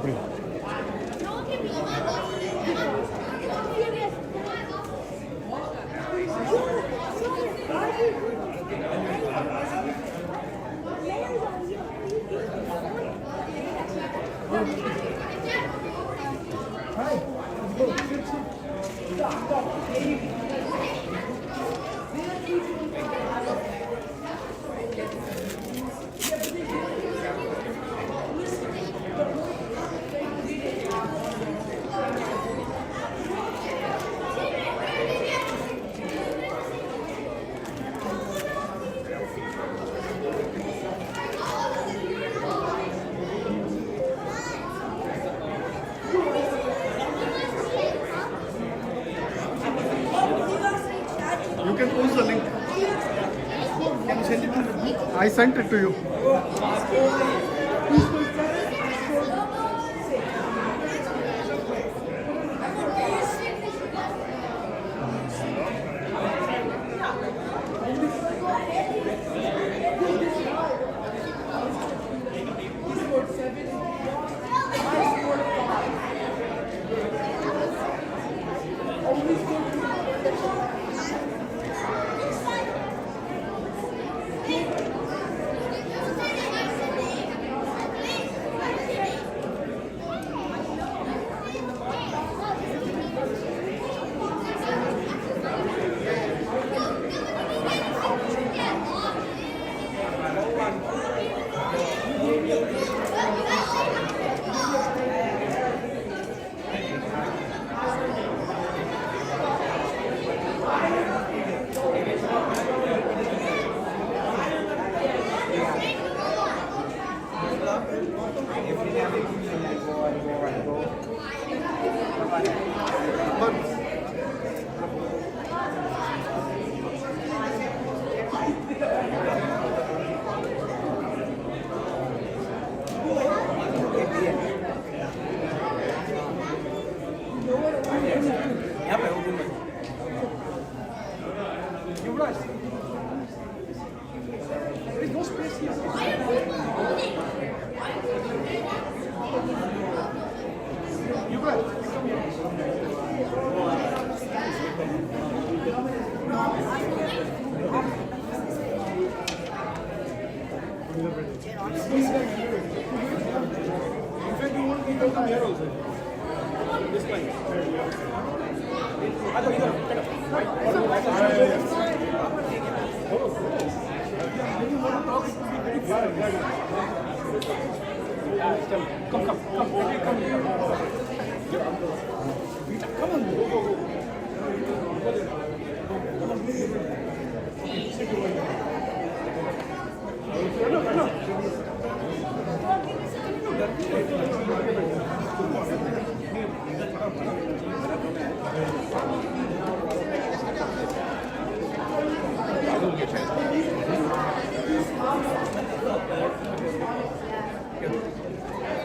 அப்படி You can post the link. Can you send it to me? I sent it to you.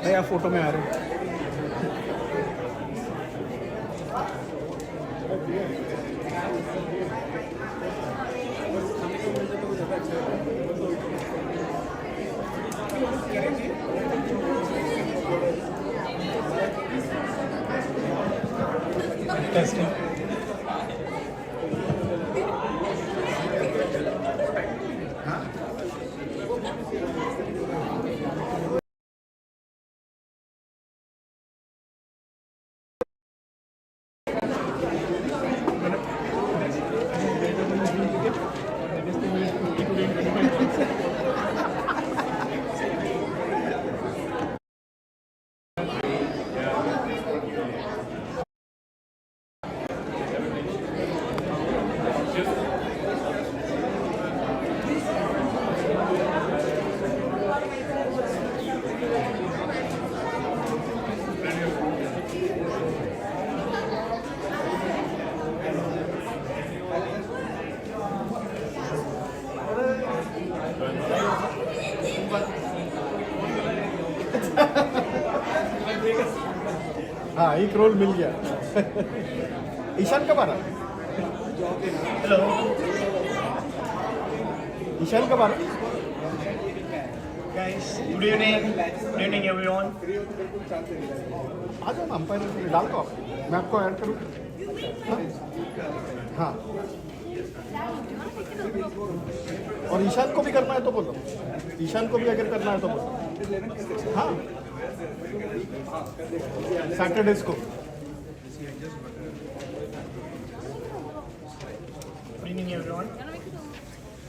नया photo में आ रहे हैं। हाँ एक रोल मिल गया। ईशान कब आ रहा? हेलो ईशान कब आ रहा? guys. Good evening. Good evening, everyone. आ जाओ ना अंपायर डाल दो आप मैं आपको ऐड करूँ हाँ और ईशान को भी करना है तो बोलो ईशान को भी अगर करना है तो बोलो हाँ सैटरडेज को Good evening, everyone.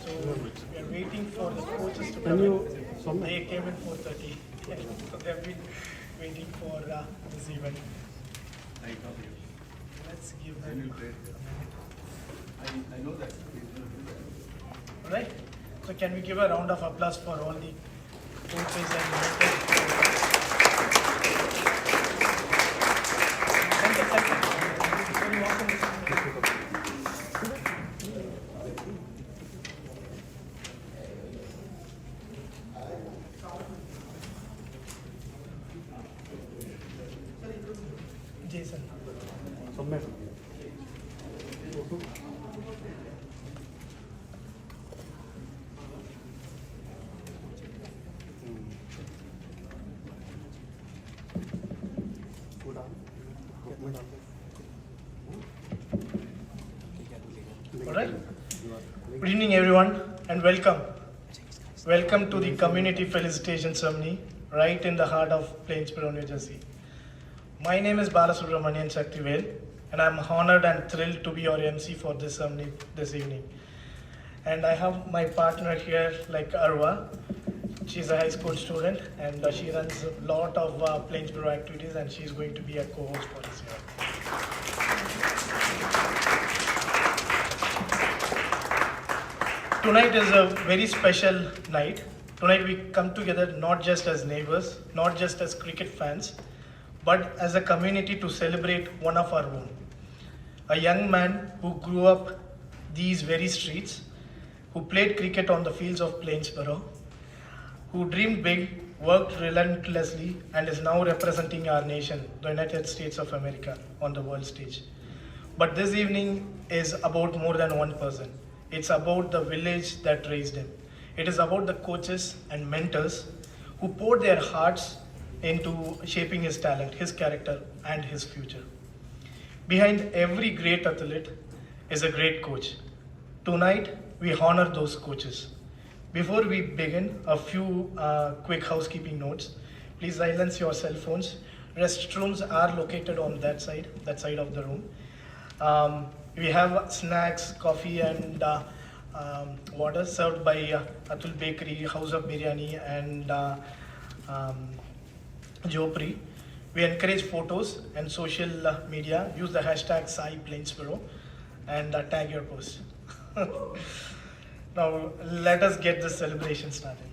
So we are waiting for the coaches to come in. They came in 4:30. So they have been waiting for this event. Let's give them a minute. I know that. All right. So can we give a round of applause for all the coaches and mentors? Thank you. Very welcome. Jason. सबमें All right. Good evening, everyone, and welcome. Welcome to the community felicitation ceremony right in the heart of Plainsboro, New Jersey. My name is Balasubramanian Shaktivel, and I'm honored and thrilled to be your MC for this ceremony this evening. And I have my partner here, like Arwa. She's a high school student, and she runs a lot of Plainsboro activities, and she's going to be a co-host for this year. Tonight is a very special night. Tonight we come together not just as neighbors, not just as cricket fans, but as a community to celebrate one of our own. A young man who grew up these very streets, who played cricket on the fields of Plainsboro, who dreamed big, worked relentlessly, and is now representing our nation, the United States of America, on the world stage. But this evening is about more than one person. It's about the village that raised him. It is about the coaches and mentors who poured their hearts into shaping his talent, his character, and his future. Behind every great athlete is a great coach. Tonight, we honor those coaches. Before we begin, a few quick housekeeping notes. Please silence your cell phones. Restrooms are located on that side of the room. We have snacks, coffee, and water served by Atul Bakery, House of Biryani, and Jopri. We encourage photos and social media. Use the hashtag #SaiPlainsboro and tag your post. Now, let us get the celebration started.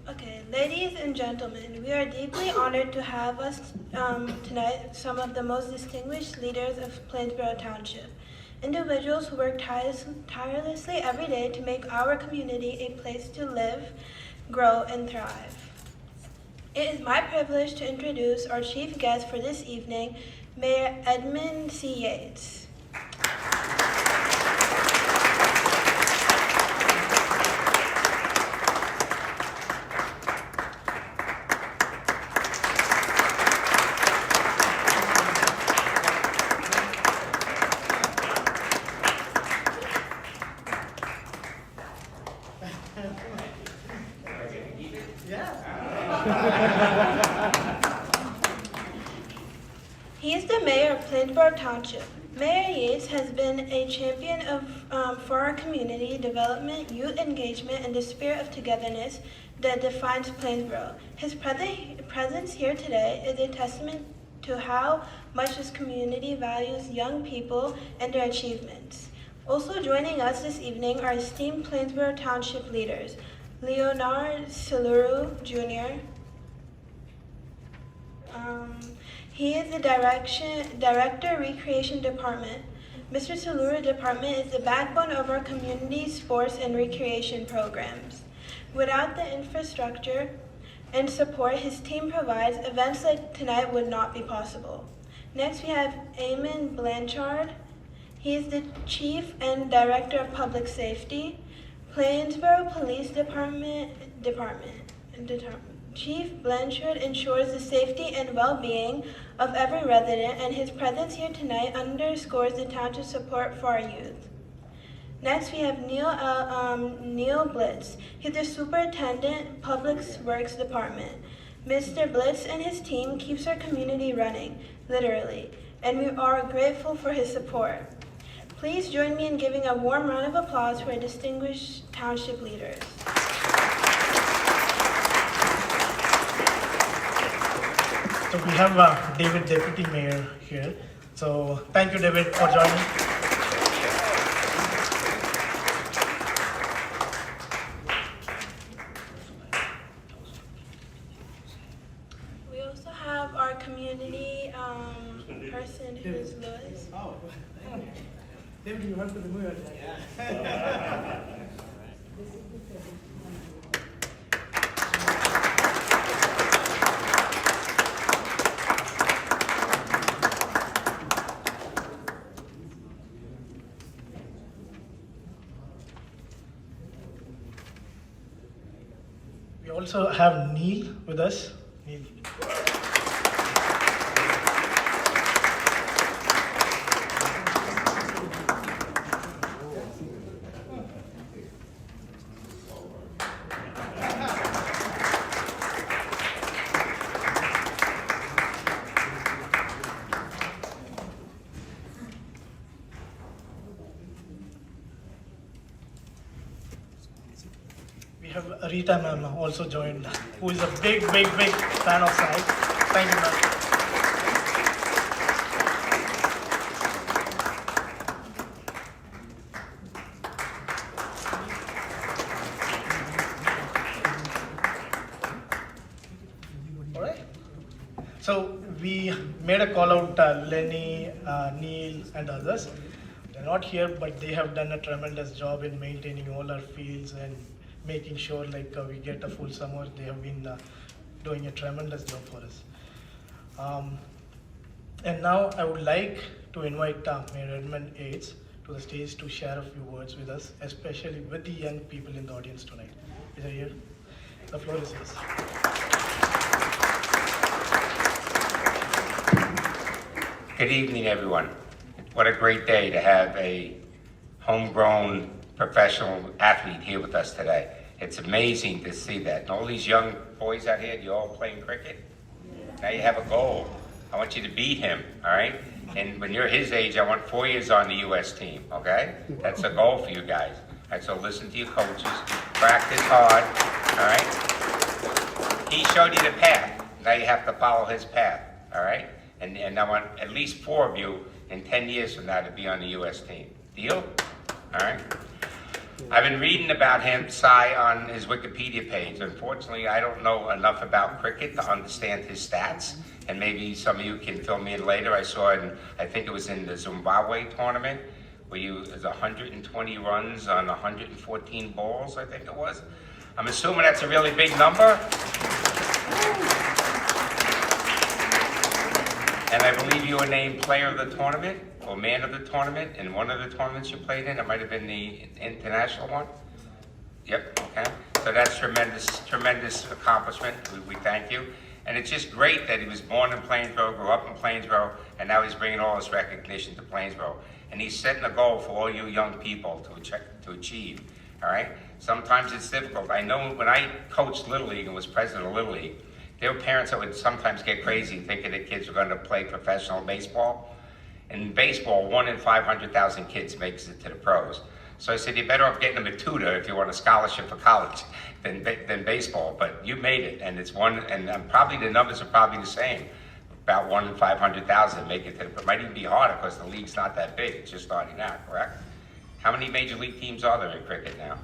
Okay, ladies and gentlemen, we are deeply honored to have us tonight some of the most distinguished leaders of Plainsboro Township, individuals who work tirelessly every day to make our community a place to live, grow, and thrive. It is my privilege to introduce our chief guest for this evening, Mayor Edmund C. Yates. He is the mayor of Plainsboro Township. Mayor Yates has been a champion for our community development, youth engagement, and the spirit of togetherness that defines Plainsboro. His presence here today is a testament to how much this community values young people and their achievements. Also joining us this evening are esteemed Plainsboro Township leaders, Leonard Siluru Jr. He is the Director Recreation Department. Mr. Siluru's department is the backbone of our community's sports and recreation programs. Without the infrastructure and support his team provides, events like tonight would not be possible. Next, we have Eamon Blanchard. He is the Chief and Director of Public Safety. Plainsboro Police Chief Blanchard ensures the safety and well-being of every resident, and his presence here tonight underscores the township's support for our youth. Next, we have Neil Blitz. He's the Superintendent, Public Works Department. Mr. Blitz and his team keeps our community running, literally, and we are grateful for his support. Please join me in giving a warm round of applause for our distinguished township leaders. So we have David, Deputy Mayor, here. So thank you, David, for joining. We also have our community person, who's Lewis. Oh. David, you have to remove your jacket. We also have Neil with us. Neil. We have Rita ma'am also joined, who is a big fan of Sai. Thank you, ma'am. All right. So we made a call out Lenny, Neil, and others. They're not here, but they have done a tremendous job in maintaining all our fields and making sure we get a full summer. They have been doing a tremendous job for us. And now I would like to invite Mayor Edmund Yates to the stage to share a few words with us, especially with the young people in the audience tonight. Is he here? The floor is yours. Good evening, everyone. What a great day to have a homegrown professional athlete here with us today. It's amazing to see that. And all these young boys out here, you all playing cricket? Now you have a goal. I want you to beat him, all right? And when you're his age, I want 4 years on the U.S. team, okay? That's a goal for you guys. All right, so listen to your coaches, practice hard, all right? He showed you the path. Now you have to follow his path, all right? And I want at least 4 of you in 10 years from now to be on the U.S. team. Deal? All right? I've been reading about him, Sai, on his Wikipedia page. Unfortunately, I don't know enough about cricket to understand his stats, and maybe some of you can fill me in later. I saw I think it was in the Zimbabwe tournament, where it was 120 runs on 114 balls, I think it was. I'm assuming that's a really big number. And I believe you were named player of the tournament, or man of the tournament, in one of the tournaments you played in. It might have been the international one. Yep, okay. So that's tremendous accomplishment. We thank you. And it's just great that he was born in Plainsboro, grew up in Plainsboro, and now he's bringing all this recognition to Plainsboro. And he's setting a goal for all you young people to achieve, all right? Sometimes it's difficult. I know when I coached Little League and was president of Little League, there were parents that would sometimes get crazy thinking that kids were going to play professional baseball. In baseball, 1 in 500,000 kids makes it to the pros. So I said, you're better off getting them a tutor if you want a scholarship for college than baseball. But you made it, and it's one, and probably the numbers are probably the same. About 1 in 500,000 make it to the, it might even be harder because the league's not that big. It's just starting out, correct? How many major league teams are there in cricket now?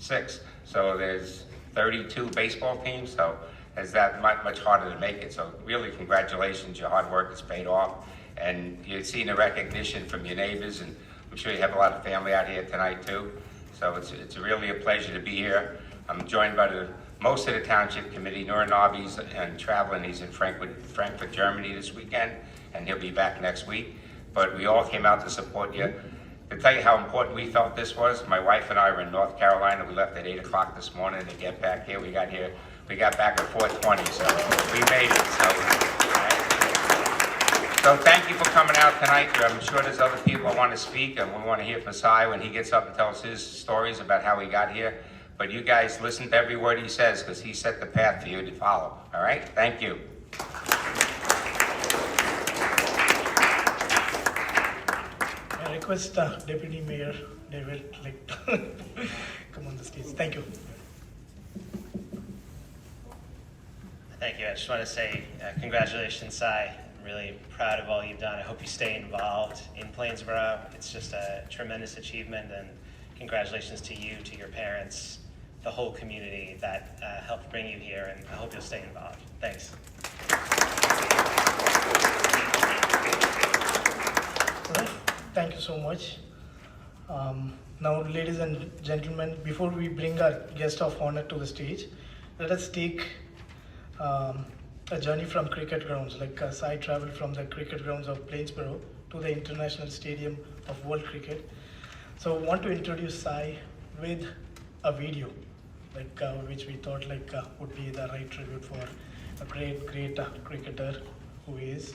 6. So there's 32 baseball teams, so it's that much harder to make it. So really, congratulations, your hard work has paid off. And you're seeing the recognition from your neighbors, and I'm sure you have a lot of family out here tonight too. So it's really a pleasure to be here. I'm joined by most of the township committee. Navi's and traveling. He's in Frankfurt, Germany this weekend, and he'll be back next week. But we all came out to support you. To tell you how important we felt this was, my wife and I were in North Carolina. We left at 8 o'clock this morning to get back here. We got back at 4:20, so we made it. So thank you for coming out tonight. I'm sure there's other people who want to speak, and we want to hear from Sai when he gets up and tells his stories about how he got here. But you guys listen to every word he says, because he set the path for you to follow. All right? Thank you. I request Deputy Mayor David come on the stage. Thank you. Thank you. I just want to say congratulations, Sai. I'm really proud of all you've done. I hope you stay involved in Plainsboro. It's just a tremendous achievement, and congratulations to you, to your parents, the whole community that helped bring you here, and I hope you'll stay involved. Thanks. Thank you so much. Now, ladies and gentlemen, before we bring our guest of honor to the stage, let us take a journey from cricket grounds. Sai traveled from the cricket grounds of Plainsboro to the International Stadium of World Cricket. So I want to introduce Sai with a video, which we thought would be the right tribute for a great cricketer who he is.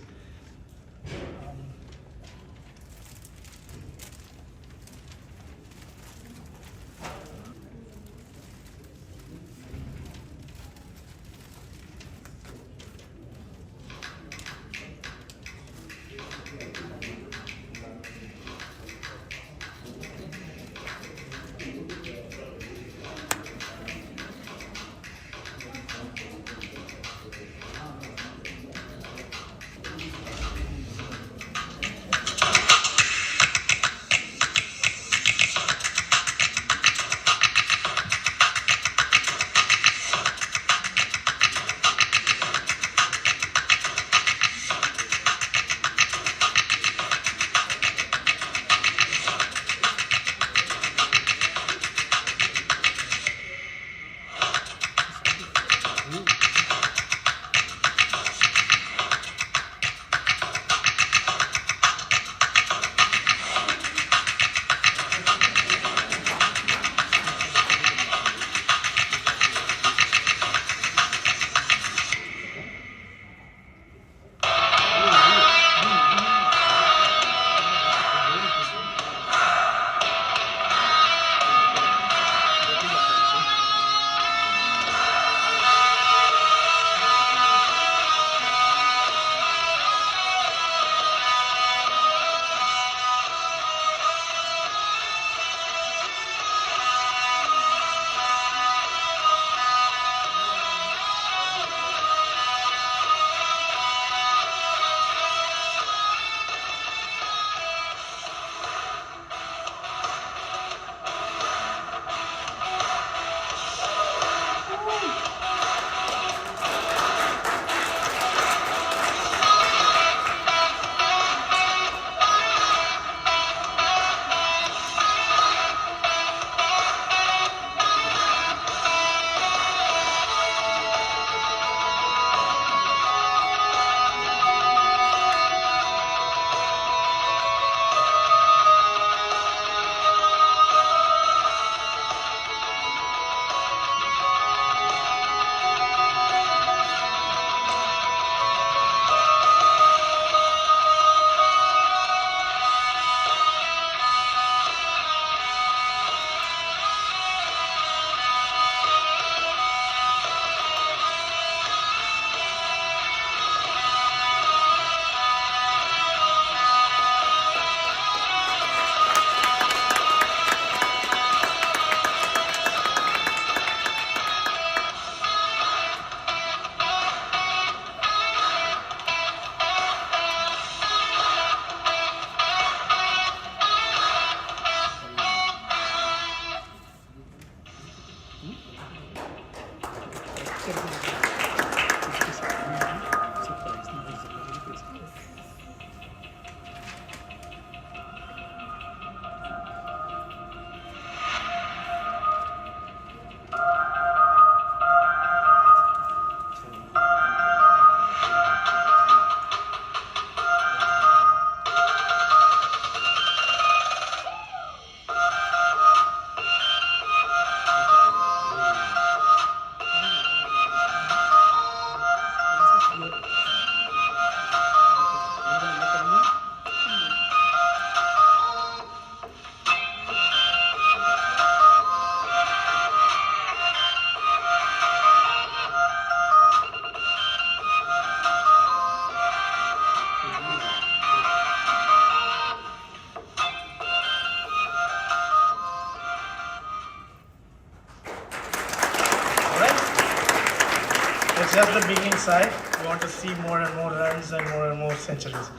just the beginning side. We want to see more and more runs and more centuries.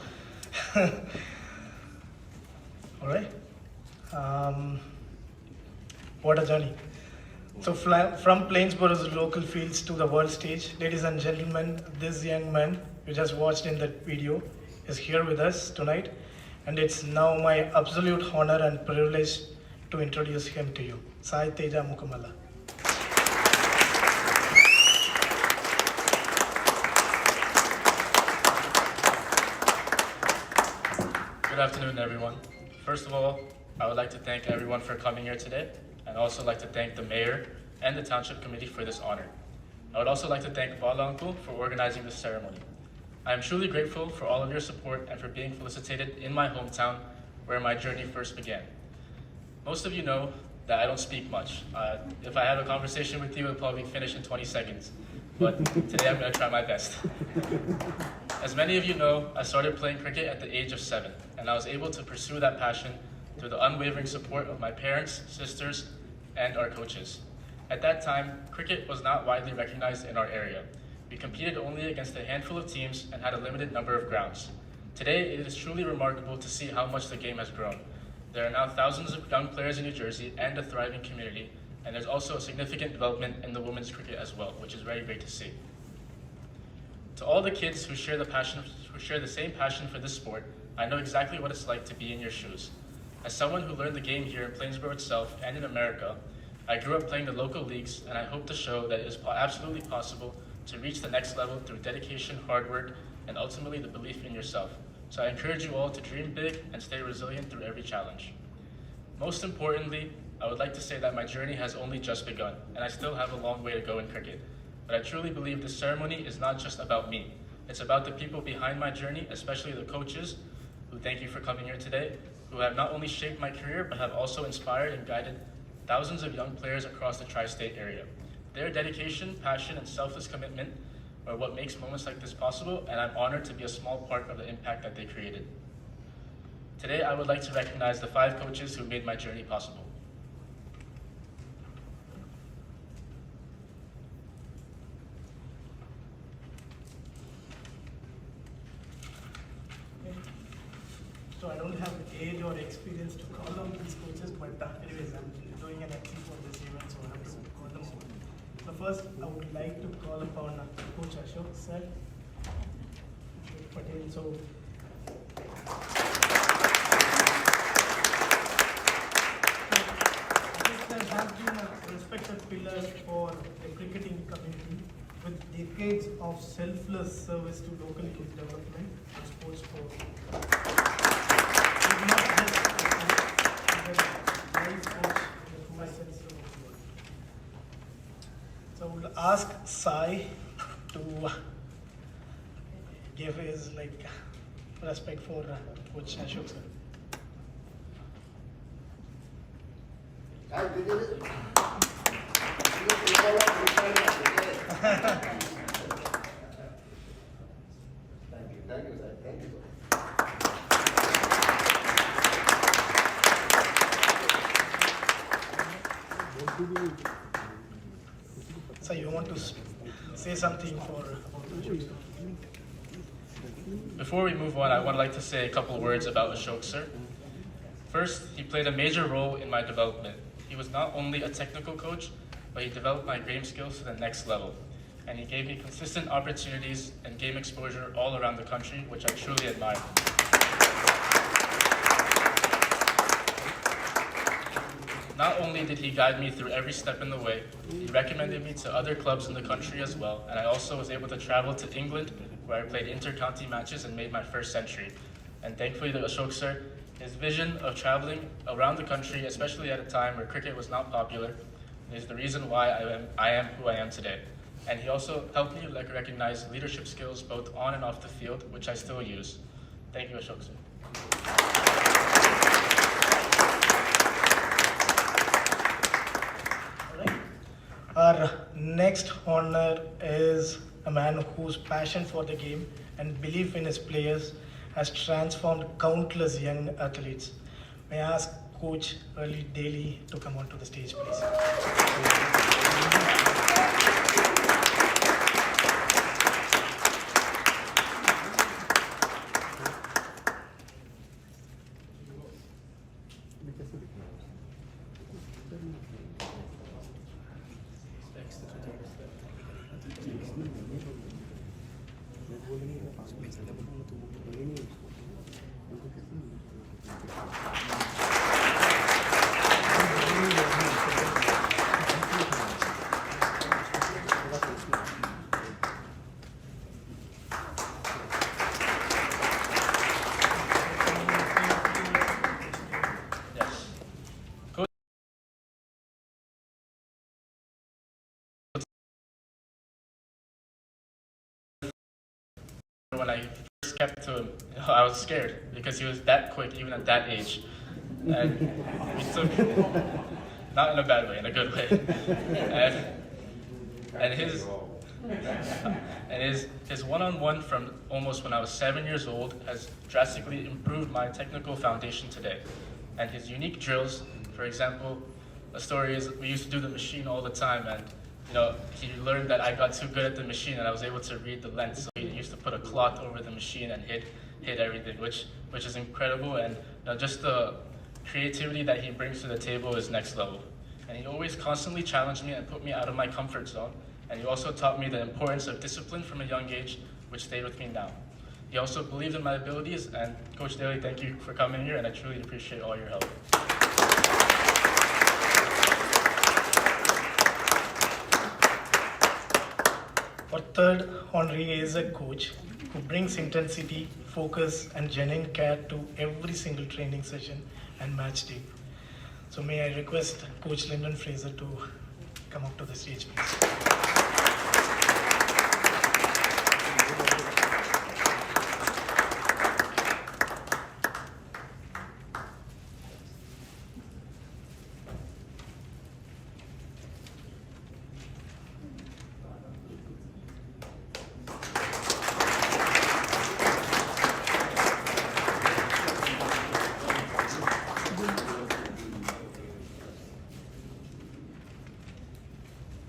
All right. What a journey. So from Plainsboro's local fields to the world stage, ladies and gentlemen, this young man you just watched in that video is here with us tonight, and it's now my absolute honor and privilege to introduce him to you. Sai Teja Mukamala. Good afternoon, everyone. First of all, I would like to thank everyone for coming here today, and also like to thank the mayor and the township committee for this honor. I would also like to thank Bala Uncle for organizing this ceremony. I am truly grateful for all of your support and for being felicitated in my hometown, where my journey first began. Most of you know that I don't speak much. If I have a conversation with you, it'll probably finish in 20 seconds. But today I'm going to try my best. As many of you know, I started playing cricket at the age of 7, and I was able to pursue that passion through the unwavering support of my parents, sisters, and our coaches. At that time, cricket was not widely recognized in our area. We competed only against a handful of teams and had a limited number of grounds. Today, it is truly remarkable to see how much the game has grown. There are now thousands of young players in New Jersey and a thriving community, and there's also a significant development in the women's cricket as well, which is very great to see. To all the kids who share the same passion for this sport, I know exactly what it's like to be in your shoes. As someone who learned the game here in Plainsboro itself and in America, I grew up playing the local leagues, and I hope to show that it is absolutely possible to reach the next level through dedication, hard work, and ultimately the belief in yourself. So I encourage you all to dream big and stay resilient through every challenge. Most importantly, I would like to say that my journey has only just begun, and I still have a long way to go in cricket. But I truly believe this ceremony is not just about me. It's about the people behind my journey, especially the coaches, who thank you for coming here today, who have not only shaped my career, but have also inspired and guided thousands of young players across the tri-state area. Their dedication, passion, and selfless commitment are what makes moments like this possible, and I'm honored to be a small part of the impact that they created. Today, I would like to recognize the 5 coaches who made my journey possible. So I don't have age or experience to call out these coaches, but anyways, I'm doing an MC for this event, so I have to call them all. So first, I would like to call upon Coach Ashok sir. Patel, so Ashok has been a respected pillar for the cricketing community with decades of selfless service to local youth development and sports sport. So we'll ask Sai to give his respect for Coach Ashok sir. Thank you, sir. Thank you. So you want to say something for Ashok? Before we move on, I would like to say a couple words about Ashok sir. First, he played a major role in my development. He was not only a technical coach, but he developed my game skills to the next level. And he gave me consistent opportunities and game exposure all around the country, which I truly admire. Not only did he guide me through every step in the way, he recommended me to other clubs in the country as well, and I also was able to travel to England, where I played inter-county matches and made my first century. And thankfully to Ashok sir, his vision of traveling around the country, especially at a time where cricket was not popular, is the reason why I am who I am today. And he also helped me recognize leadership skills both on and off the field, which I still use. Thank you, Ashok sir. Our next honor is a man whose passion for the game and belief in his players has transformed countless young athletes. May I ask Coach Early Daly to come onto the stage, please. Yes. Coach, when I first kept to him, I was scared because he was that quick, even at that age. And we took, not in a bad way, in a good way. And his one-on-one from almost when I was 7 years old has drastically improved my technical foundation today. And his unique drills, for example, a story is we used to do the machine all the time, and he learned that I got too good at the machine and I was able to read the length. So he used to put a cloth over the machine and hit everything, which is incredible. And just the creativity that he brings to the table is next level. And he always constantly challenged me and put me out of my comfort zone. And he also taught me the importance of discipline from a young age, which stayed with me now. He also believed in my abilities, and Coach Daly, thank you for coming here, and I truly appreciate all your help. Our third honoree is a coach who brings intensity, focus, and genuine care to every single training session and match day. So may I request Coach Lyndon Fraser to come up to the stage, please.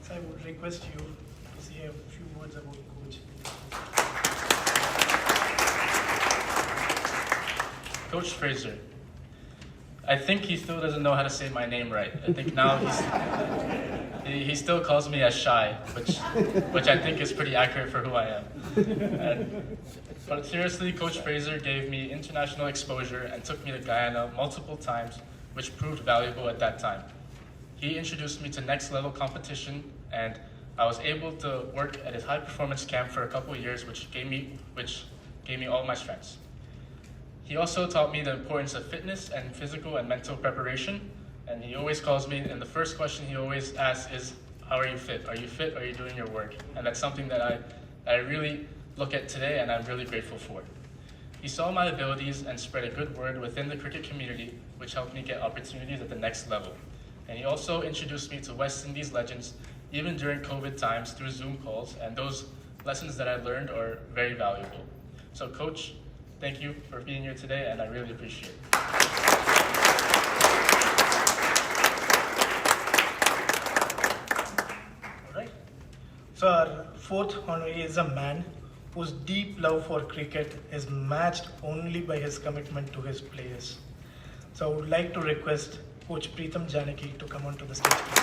So I would request you to say a few words about Coach. Coach Fraser, I think he still doesn't know how to say my name right. I think now he still calls me as Shy, which I think is pretty accurate for who I am. But seriously, Coach Fraser gave me international exposure and took me to Guyana multiple times, which proved valuable at that time. He introduced me to next level competition, and I was able to work at his high performance camp for a couple of years, which gave me all my strengths. He also taught me the importance of fitness and physical and mental preparation, and he always calls me, and the first question he always asks is, how are you fit? Are you fit? Are you doing your work? And that's something that I really look at today, and I'm really grateful for. He saw my abilities and spread a good word within the cricket community, which helped me get opportunities at the next level. And he also introduced me to West Indies legends, even during COVID times through Zoom calls, and those lessons that I learned are very valuable. So Coach, thank you for being here today, and I really appreciate it. All right. So our fourth honoree is a man whose deep love for cricket is matched only by his commitment to his players. So I would like to request Coach Preetham Janaki to come onto the stage, please.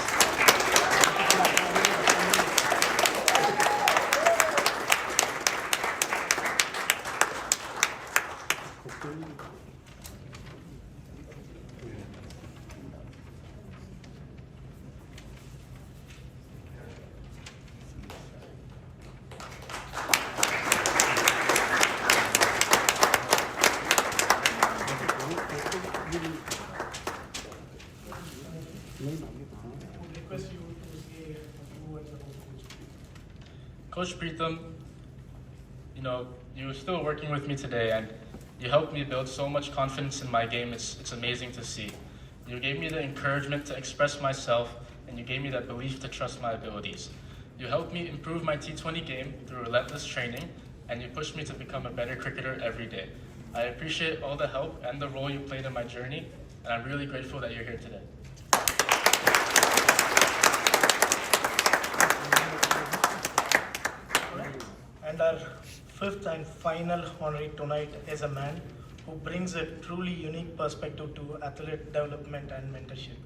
Request you to say a few words about Coach Preetham. Coach Preetham, you're still working with me today, and you helped me build so much confidence in my game. It's amazing to see. You gave me the encouragement to express myself, and you gave me that belief to trust my abilities. You helped me improve my T20 game through relentless training, and you pushed me to become a better cricketer every day. I appreciate all the help and the role you played in my journey, and I'm really grateful that you're here today. And our fifth and final honoree tonight is a man who brings a truly unique perspective to athlete development and mentorship.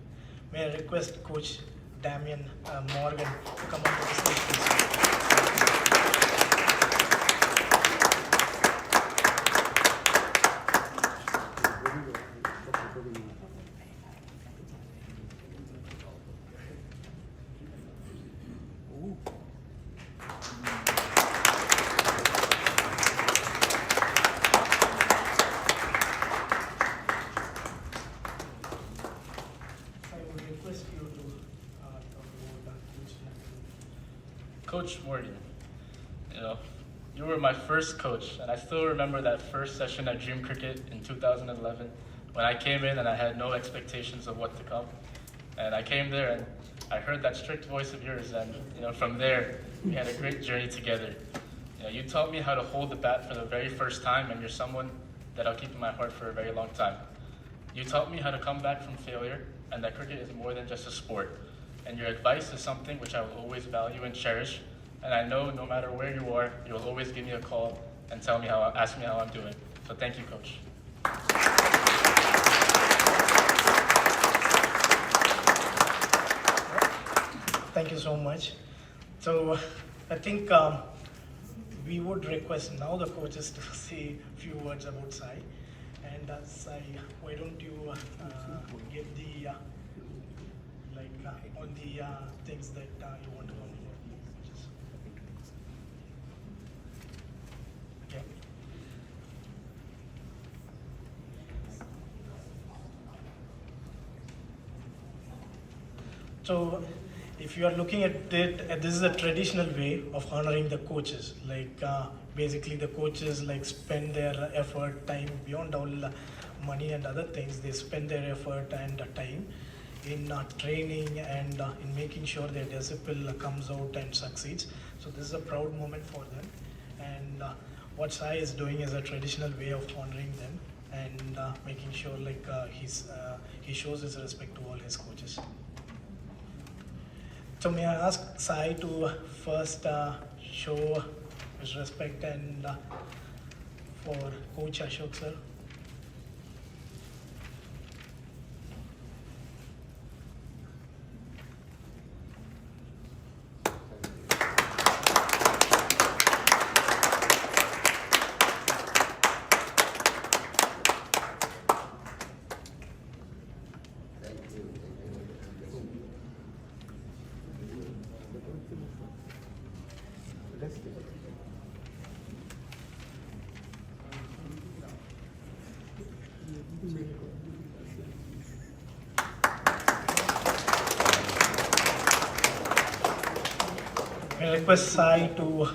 May I request Coach Damien Morgan to come up to the stage, please. Coach Morgan, you know, you were my first coach, and I still remember that first session at Dream Cricket in 2011 when I came in and I had no expectations of what to come. And I came there and I heard that strict voice of yours, and you know, from there we had a great journey together. You know, you taught me how to hold the bat for the very first time, and you're someone that I'll keep in my heart for a very long time. You taught me how to come back from failure, and that cricket is more than just a sport. And your advice is something which I will always value and cherish. And I know no matter where you are, you'll always give me a call and ask me how I'm doing. So thank you, Coach. Thank you so much. So I think we would request now the coaches to say a few words about Sai. And Sai, why don't you give the all the things that you want to learn from the coaches. Okay. So if you are looking at it, this is a traditional way of honoring the coaches. Basically the coaches spend their effort, time beyond all money and other things. They spend their effort and time in training and in making sure their disciple comes out and succeeds. So this is a proud moment for them. And what Sai is doing is a traditional way of honoring them and making sure he shows his respect to all his coaches. So may I ask Sai to first show his respect and for Coach Ashok sir. I request Sai to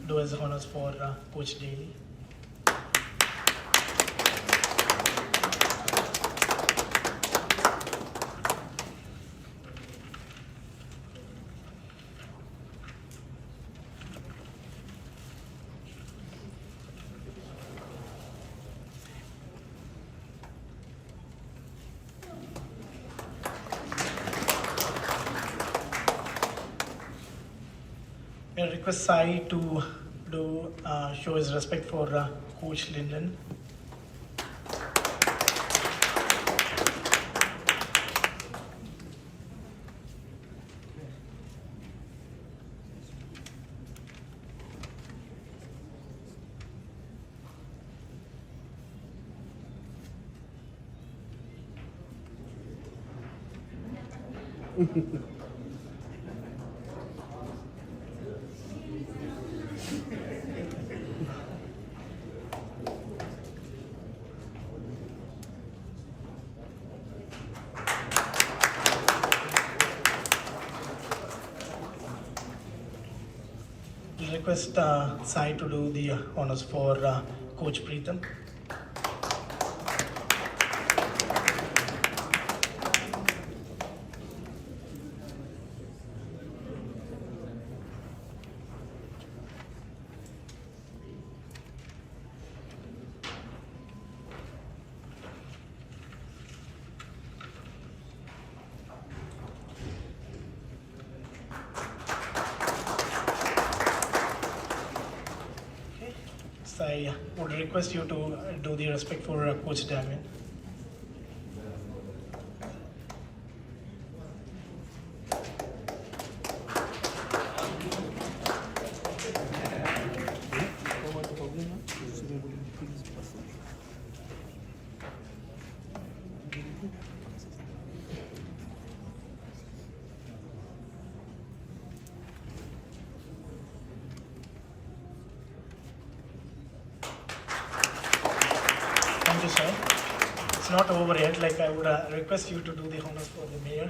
do his honors for Coach Daly. I request Sai to show his respect for Coach Linden. Request Sai to do the honors for Coach Preetham. I would request you to do the respect for Coach Damien. Thank you, sir. It's not over yet. I would request you to do the honors for the mayor.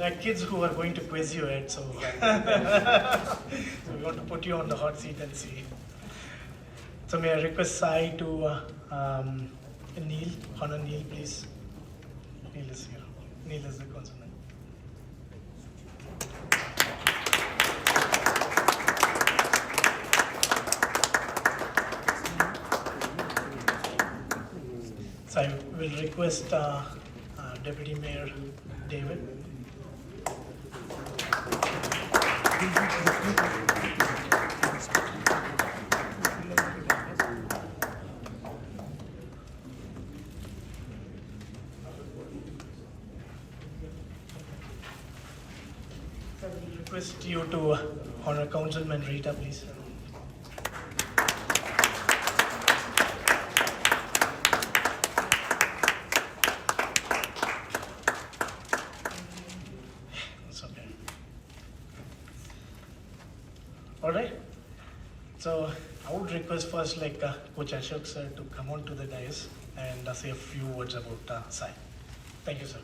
There are kids who are going to quiz you, Ed, so, so we want to put you on the hot seat and see. So may I request Sai to Neil, honor Neil, please. Neil is here. Neil is the consonant. So I will request Deputy Mayor David. So I will request you to honor Councilman Rita, please. All right. So I would request first, Coach Ashok sir, to come on to the dais and say a few words about Sai. Thank you, sir.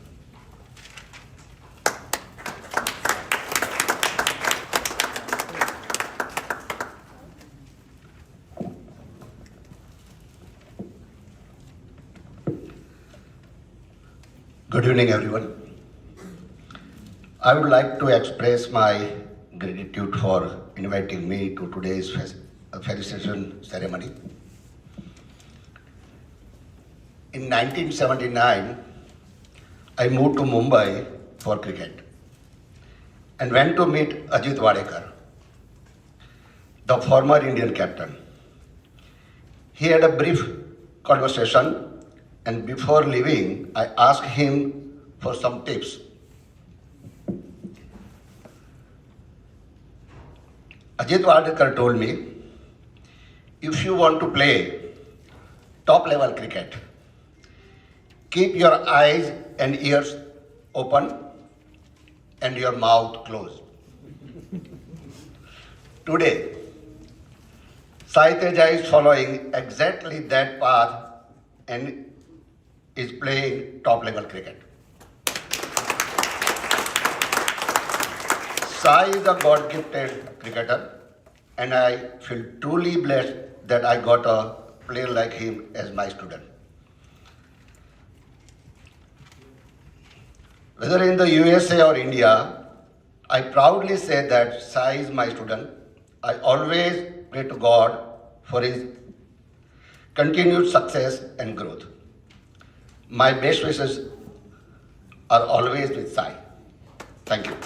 Good evening, everyone. I would like to express my gratitude for inviting me to today's felicitation ceremony. In 1979, I moved to Mumbai for cricket and went to meet Ajit Wadekar, the former Indian captain. He had a brief conversation, and before leaving, I asked him for some tips. Ajit Wadekar told me, if you want to play top level cricket, keep your eyes and ears open and your mouth closed. Today, Sai Teja is following exactly that path and is playing top level cricket. Sai is a God-gifted cricketer, and I feel truly blessed that I got a player like him as my student. Whether in the USA or India, I proudly say that Sai is my student. I always pray to God for his continued success and growth. My best wishes are always with Sai. Thank you.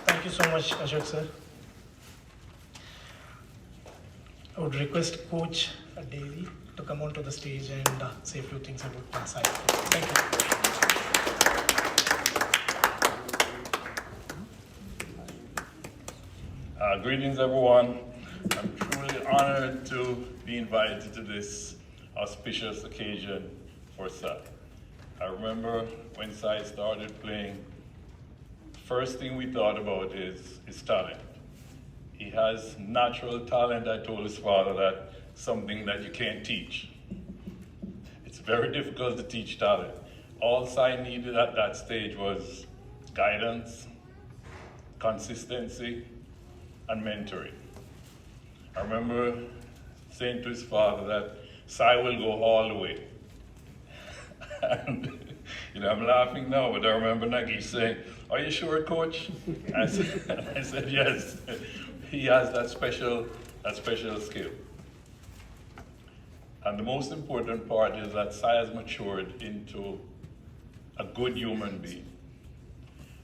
Thank you so much, Ashok sir. I would request Coach Davey to come onto the stage and say a few things about Sai. Thank you. Greetings, everyone. I'm truly honored to be invited to this auspicious occasion for Sai. I remember when Sai started playing, the first thing we thought about is his talent. He has natural talent. I told his father that something that you can't teach. It's very difficult to teach talent. All Sai needed at that stage was guidance, consistency, and mentoring. I remember saying to his father that Sai will go all the way. And I'm laughing now, but I remember Nagi saying, "Are you sure, coach?" I said, yes. He has that special skill. And the most important part is that Sai has matured into a good human being.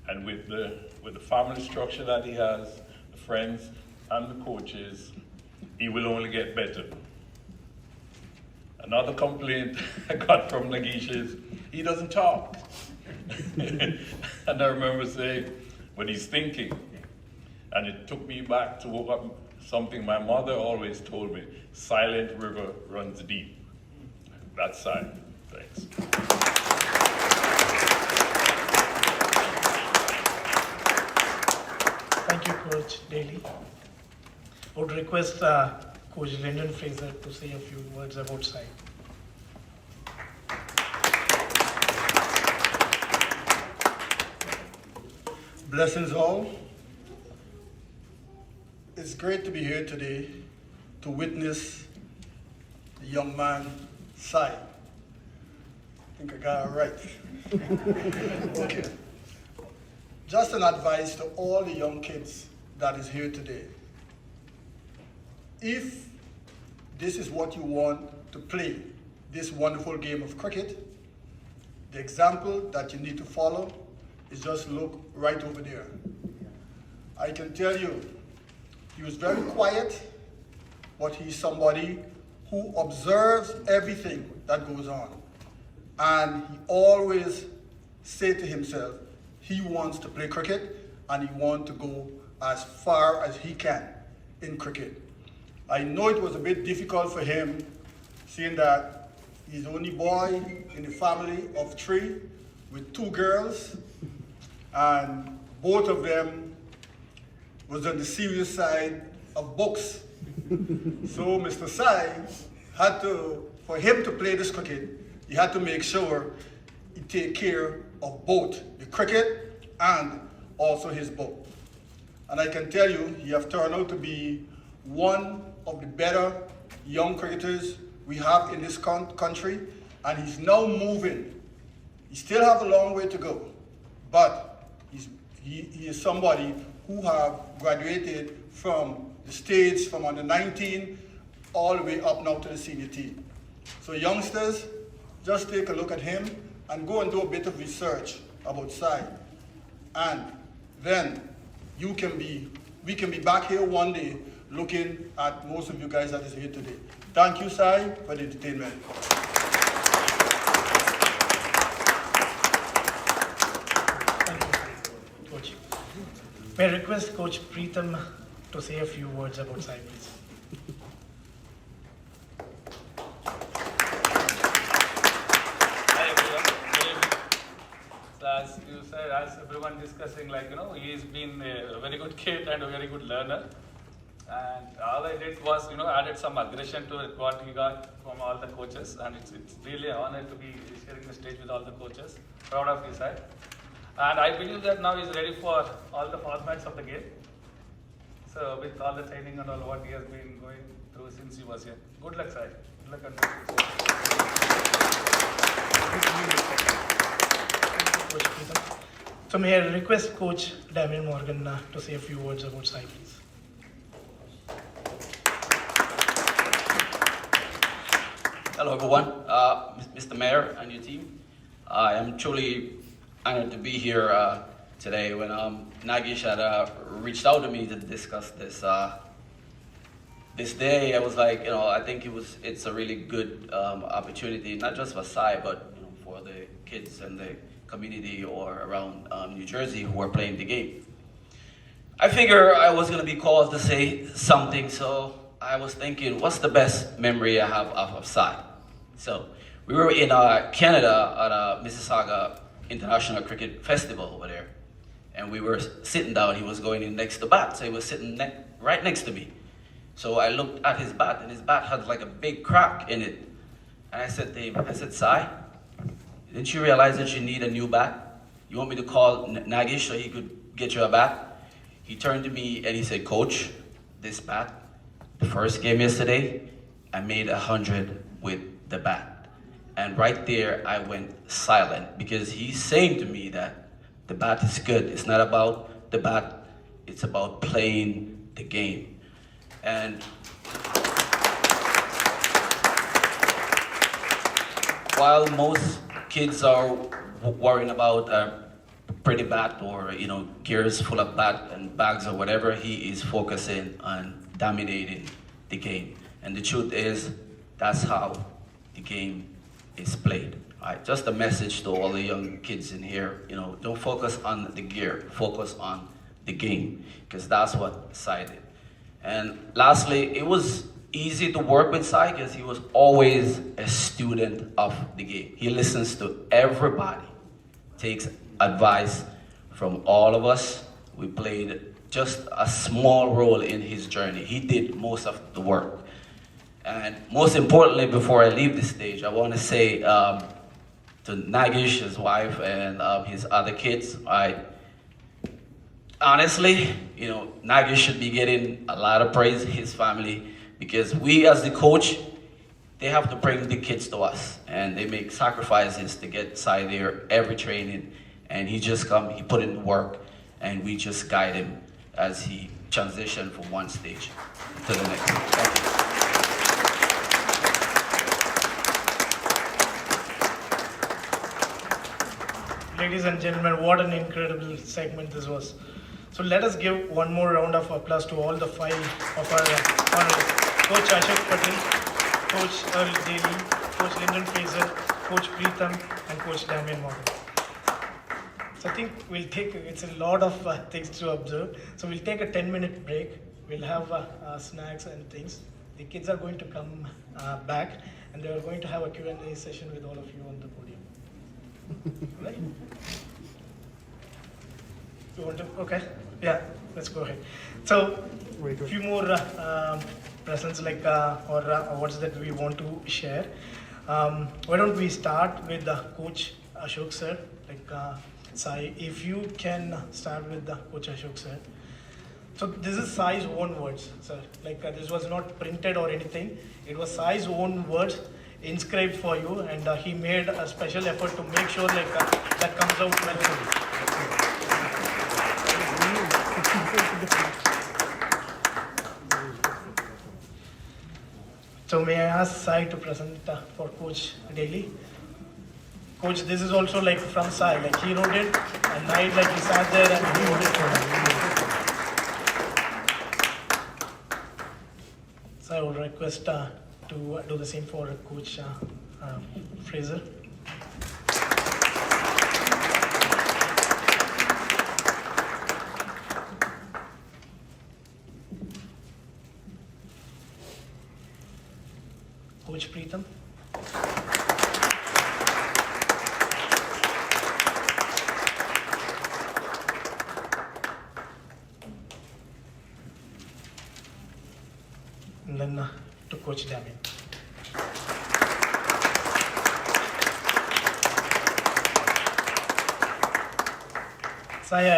And with the family structure that he has, the friends and the coaches, he will only get better. Another complaint I got from Nagish is, he doesn't talk. And I remember saying, but he's thinking. And it took me back to something my mother always told me, silent river runs deep. That's Sai. Thanks. Thank you, Coach Daly. I would request Coach Lyndon Fraser to say a few words about Sai. Blessings all. It's great to be here today to witness the young man, Sai. I think I got it right. Okay. Just an advice to all the young kids that is here today. If this is what you want to play, this wonderful game of cricket, the example that you need to follow is just look right over there. I can tell you, he was very quiet, but he's somebody who observes everything that goes on. And he always says to himself, he wants to play cricket and he wants to go as far as he can in cricket. I know it was a bit difficult for him, seeing that he's the only boy in a family of 3 with 2 girls, and both of them was on the serious side of books. So Mr. Sai had to, for him to play this cricket, he had to make sure he take care of both the cricket and also his book. And I can tell you, he have turned out to be one of the better young cricketers we have in this country, and he's now moving. He still have a long way to go, but he is somebody who have graduated from the States, from under 19, all the way up now to the senior team. So youngsters, just take a look at him and go and do a bit of research about Sai. And then we can be back here one day looking at most of you guys that is here today. Thank you, Sai, for the entertainment. Thank you, Coach. May I request Coach Preetham to say a few words about Sai, please. Hi everyone. Good evening. So as you said, as everyone discussing, he's been a very good kid and a very good learner. And all I did was, added some aggression to what he got from all the coaches. And it's really an honor to be sharing the stage with all the coaches. Proud of his side. And I believe that now he's ready for all the formats of the game. So with all the training and all what he has been going through since he was here. Good luck, Sai. Good luck and Coach Preetham. So may I request Coach Damien Morgan to say a few words about Sai, please. Hello everyone, Mr. Mayor and your team. I am truly honored to be here today when Nagesh had reached out to me to discuss this this day. I was like, I think it's a really good opportunity, not just for Sai, but for the kids and the community or around New Jersey who are playing the game. I figure I was gonna be called to say something, so I was thinking, what's the best memory I have of Sai? So we were in Canada at a Mississauga International Cricket Festival over there, and we were sitting down. He was going in next to bat, so he was sitting right next to me. So I looked at his bat, and his bat had like a big crack in it. And I said to him, Sai, didn't you realize that you need a new bat? You want me to call Nagesh so he could get you a bat? He turned to me and he said, Coach, this bat, the first game yesterday, I made 100 with the bat. And right there, I went silent because he's saying to me that the bat is good. It's not about the bat, it's about playing the game. And while most kids are worrying about a pretty bat or, gears full of bat and bags or whatever, he is focusing on dominating the game. And the truth is, that's how the game is played. All right, just a message to all the young kids in here, don't focus on the gear, focus on the game, because that's what Sai did. And lastly, it was easy to work with Sai because he was always a student of the game. He listens to everybody, takes advice from all of us. We played just a small role in his journey. He did most of the work. And most importantly, before I leave the stage, I want to say to Nagesh, his wife, and his other kids, honestly, Nagy should be getting a lot of praise, his family, because we as the coach, they have to bring the kids to us, and they make sacrifices to get Sai there every training, and he just come, he put in the work, and we just guide him as he transitioned from one stage to the next. Thank you. Ladies and gentlemen, what an incredible segment this was. So let us give one more round of applause to all the 5 of our honors. Coach Ashok Patel, Coach Earl Daly, Coach Lyndon Fraser, Coach Preetham, and Coach Damian Morgan. So I think it's a lot of things to observe. So we'll take a 10-minute break. We'll have snacks and things. The kids are going to come back, and they are going to have a Q&A session with all of you on the podium. Right? You want to? Okay. Yeah, let's go ahead. So, a few more presents or awards that we want to share. Why don't we start with Coach Ashok sir? Sai, if you can start with Coach Ashok sir. So this is Sai's own words, sir. This was not printed or anything. It was Sai's own words inscribed for you, and he made a special effort to make sure that comes out well for you. So may I ask Sai to present for Coach Daly? Coach, this is also from Sai. He wrote it at night, he sat there and he wrote it for me. So I would request to do the same for Coach Fraser. Coach Preetham. And then to Coach Damian. Sai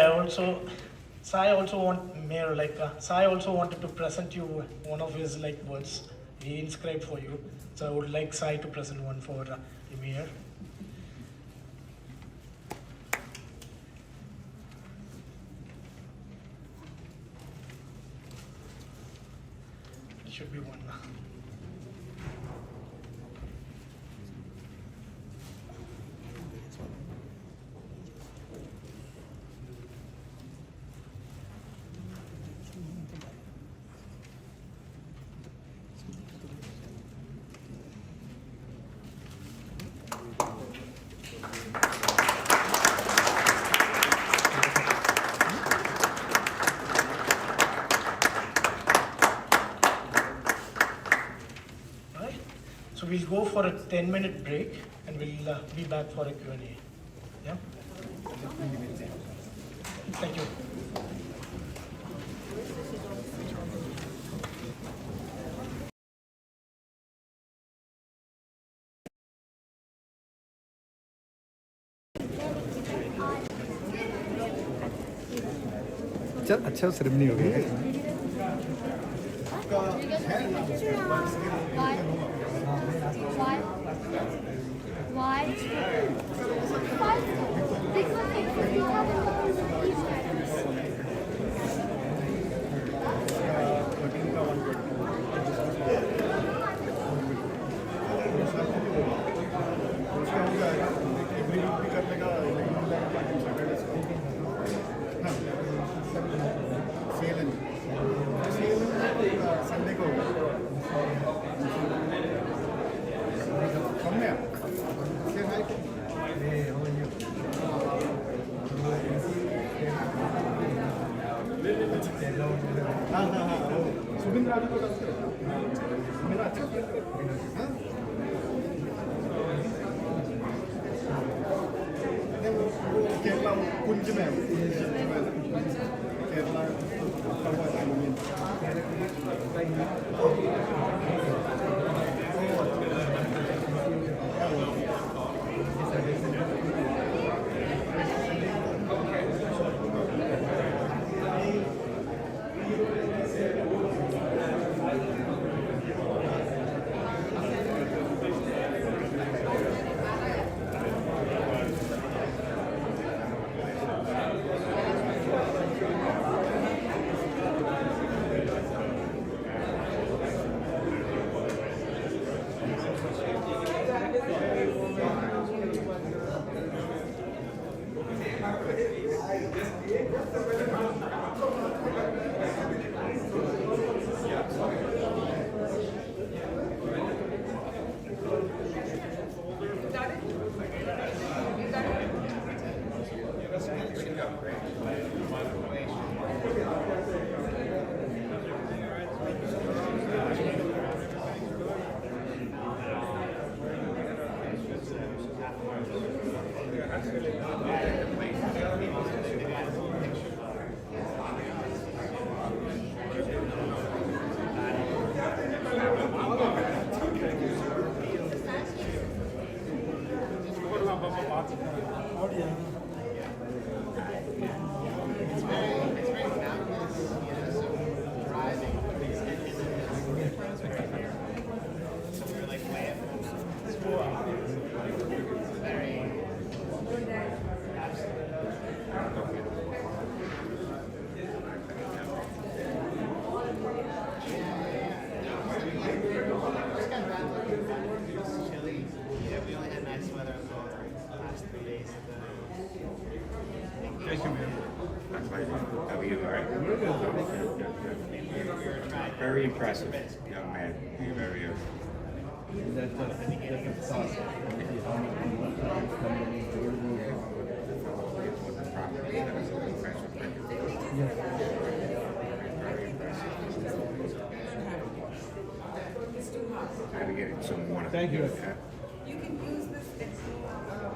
also wanted to present you one of his words he inscribed for you. So I would like Sai to present one for the mayor. It should be one. So we'll go for a 10-minute break and we'll be back for a Q&A. Yeah? Thank you. अच्छा ceremony हो गया Why? Because you have a lot of Sunday को सुबिंद्र आदि को मेरा अच्छा केरला कुंज में Kerala Thank you, man. How are you? All right? Very impressive, young man. You're very That's awesome. Gotta get it some more. Thank you. You can use this as a nice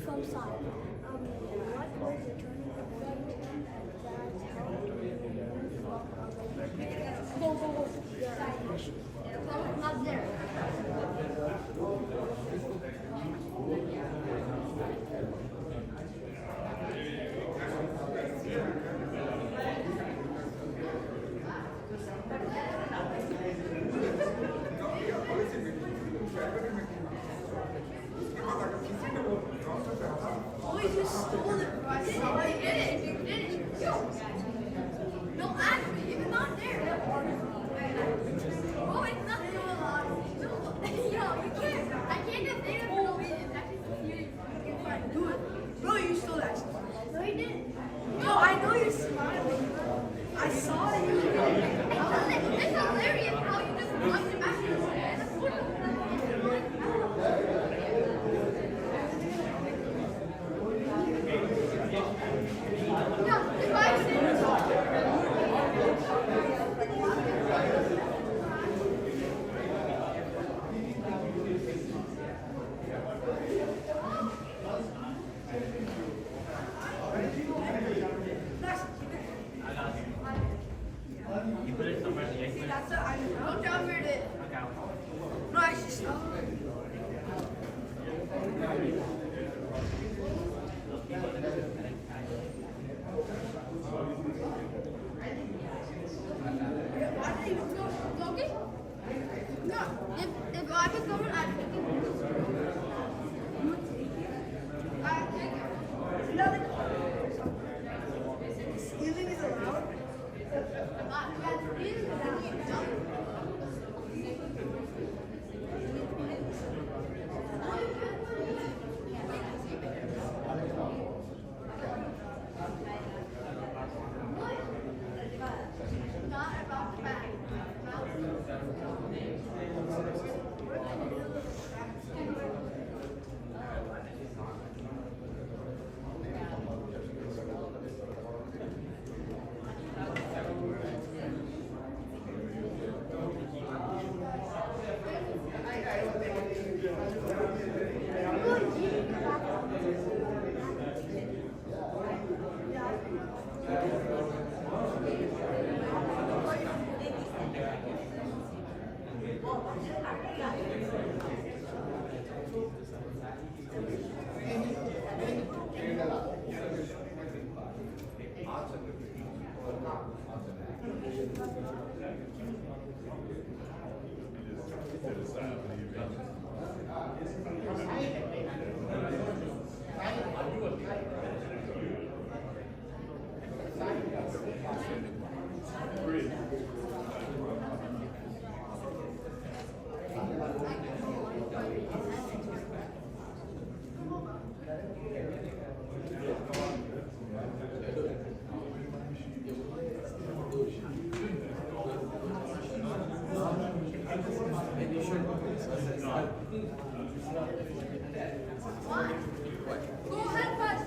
From side. What was the turning point that helped you go? Yeah. Not there. Oh, you just stole it, bro. I saw you did it. You did it. No, actually, it's not there. Oh, it's not there. No, yo, you can't. I can't just say that for no reason. It's actually serious. You can't do it. Bro, you stole that. No, you didn't. No, I know you're smiling. I saw it. It's hilarious how you just lost it back. That's it. I don't tell me it. No, actually, stop. Okay? No, if I was going, I'd take it. Stealing is allowed? Stealing is allowed. Not about the fact. Go ahead, pass.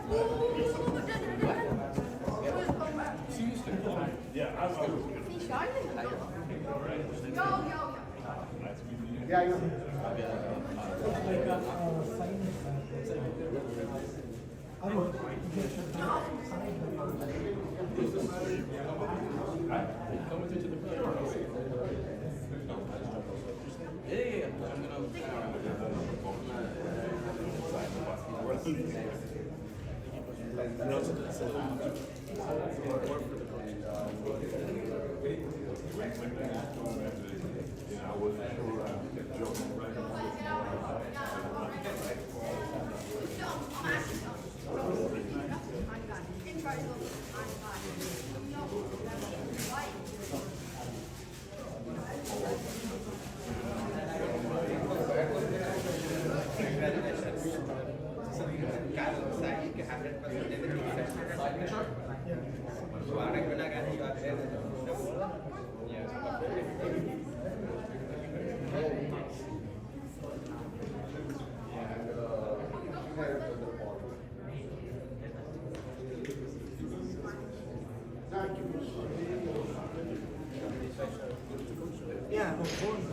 Yeah, of course.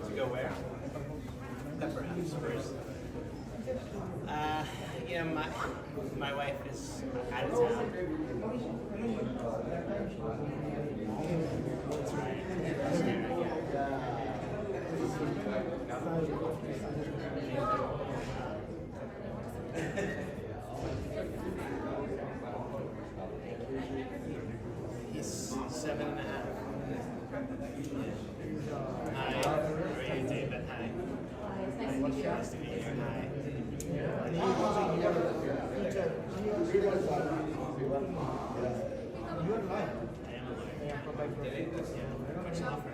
To go where? Upper House first. My wife is out of town. That's right. He's 7.5. Hi. How are you, David? Hi. Nice to meet you. Hi. You're a lawyer. I am a lawyer. Yeah. What's the offer?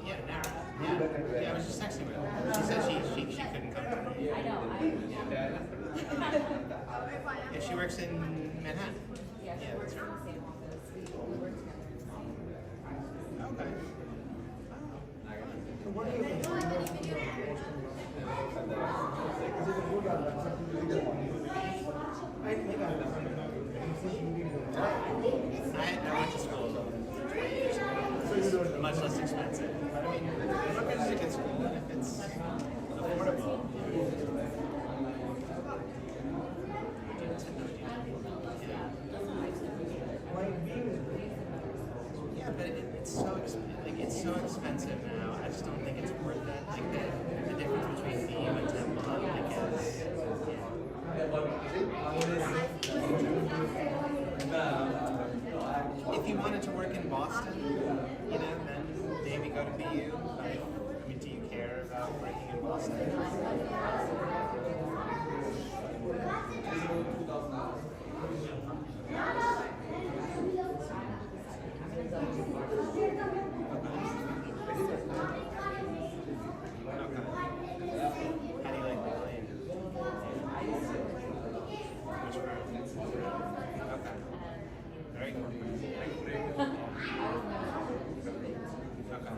Yeah, Nara. Yeah, I was just texting her. She said she couldn't come. I know. Yeah, she works in Manhattan. Yeah, that's right. Okay. What do you think? I went to school 20 years ago. It's much less expensive. But I mean, Brooklyn is a good school, and if it's affordable. Yeah, but it's so it's so expensive now. I just don't think it's worth it. Like the difference between BU and Temple, I guess. If you wanted to work in Boston, then maybe go to BU. I mean, do you care about working in Boston? How do you like McLean? Which room? Okay. Very cool. Okay.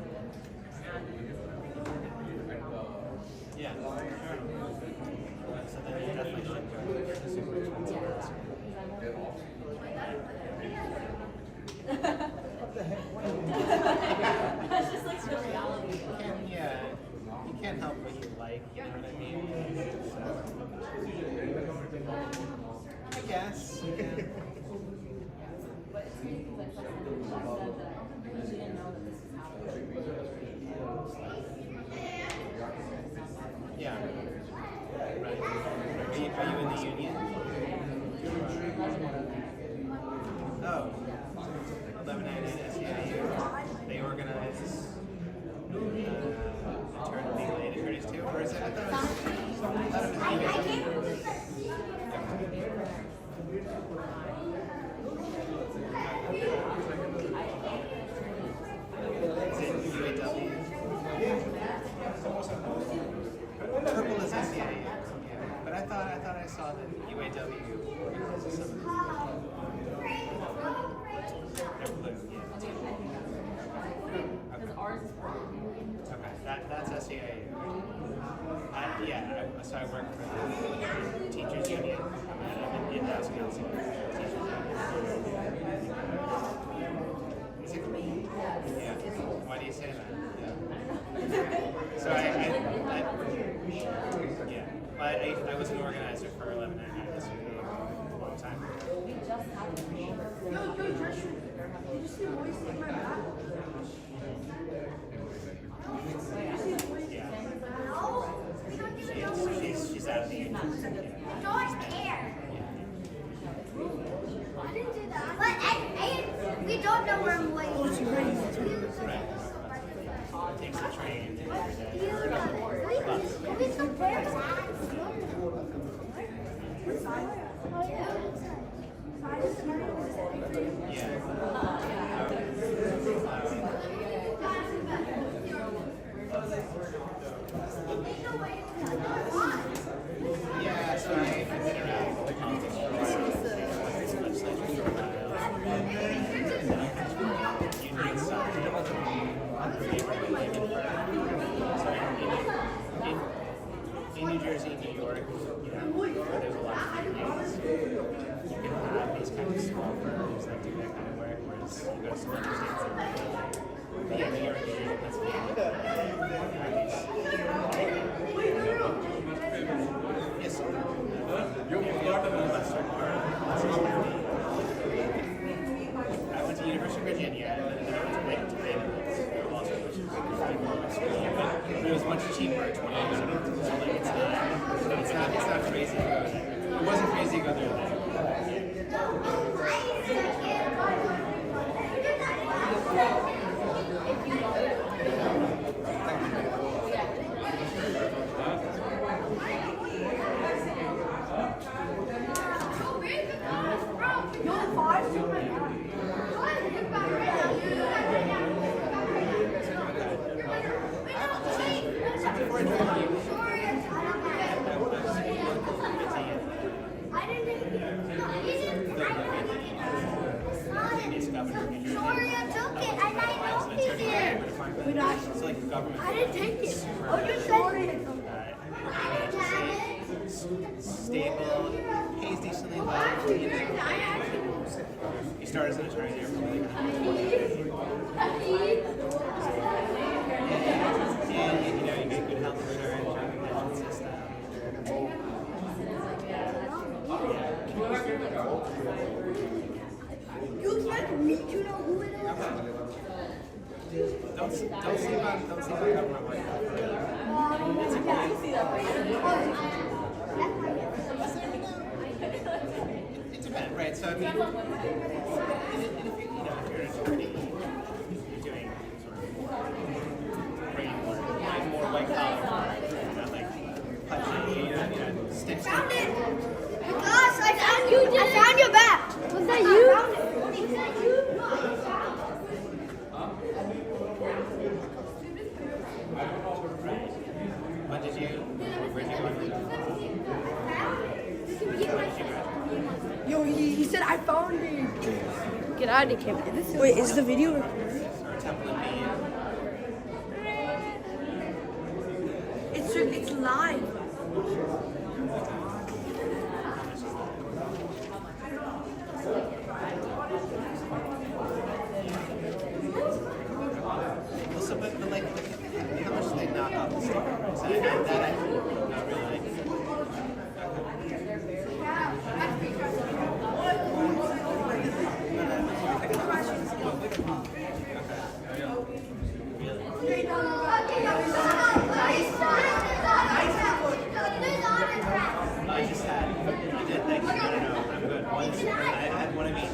Yeah, sure. So then you definitely not go to the super expensive. What the heck? That's just like the reality. You can't help what you like, you know what I mean? So, I guess. Yeah. But it's crazy because I said that she didn't know that this is happening. Okay, that's SEA. So I work for the teachers union. I'm an in-house counselor for teachers union. Is it? Yeah. Why do you say that? Yeah. So I was an organizer for 11 and a long time. Yo, Joshua, did you see the voice in my back? She's out of the union. Don't care. I didn't do that. But we don't know where I'm waiting. Takes the train. We compare Yeah, so I've been around the politics for a while. Legislature for a while. Union side. In New Jersey, New York, where there's a lot of unions, you can have these kind of small firms that do that kind of work, whereas you go to some other states that New York, I went to University of Virginia, and then I went to Vanderbilt, also, which is but it was much cheaper 20 years ago. So like, it's not crazy to go there. It wasn't crazy to go there. It's like government. I didn't take it. Oh, you said it. Stable, pays decently well. You start as an attorney there for like and you get good health insurance, pension system. You expect me to know who it is? Don't sleep on government work. It depends, right? So I mean, if you're an attorney, you're doing sort of brain work, more white collar work, not like punching, sticks. Found it! Gosh, I found you! I found your bat! Was that you? Was that you? When did you? Where did you go? Yo, he said I found it. Get out of here. Wait, is the video recording? It's live. So, but like, how much do they knock off the sticker? So that I not really. I just had, I did, thank you. No, I'm good. I had one of each.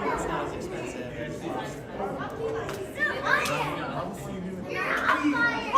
It's not as expensive. You're on fire!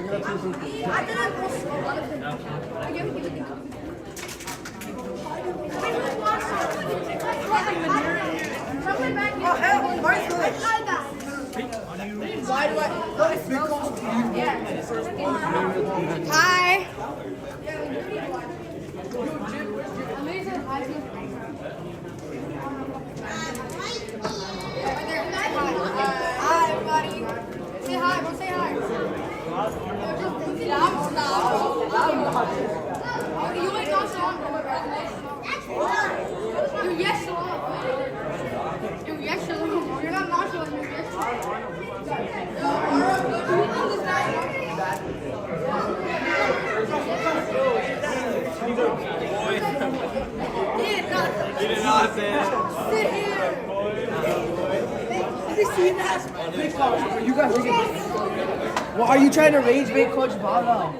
Hi. Hi, everybody. Say hi. Everyone say hi. You ain't not song. You yes song. You yes song. You're not song. You yes He did not say it. Sit here. Have you seen that? Big coach, you guys are getting. Well, are you trying to rage bait Coach Bala?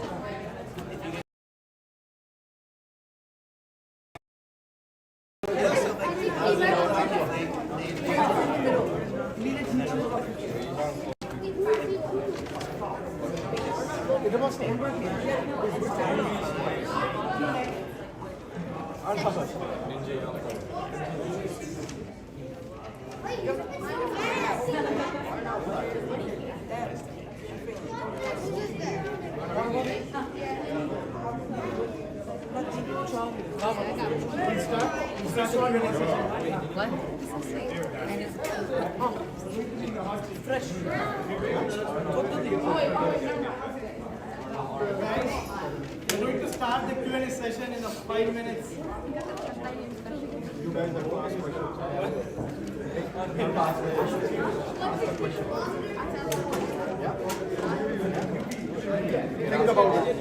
We're going to start the Q&A session in 5 minutes. Think about it.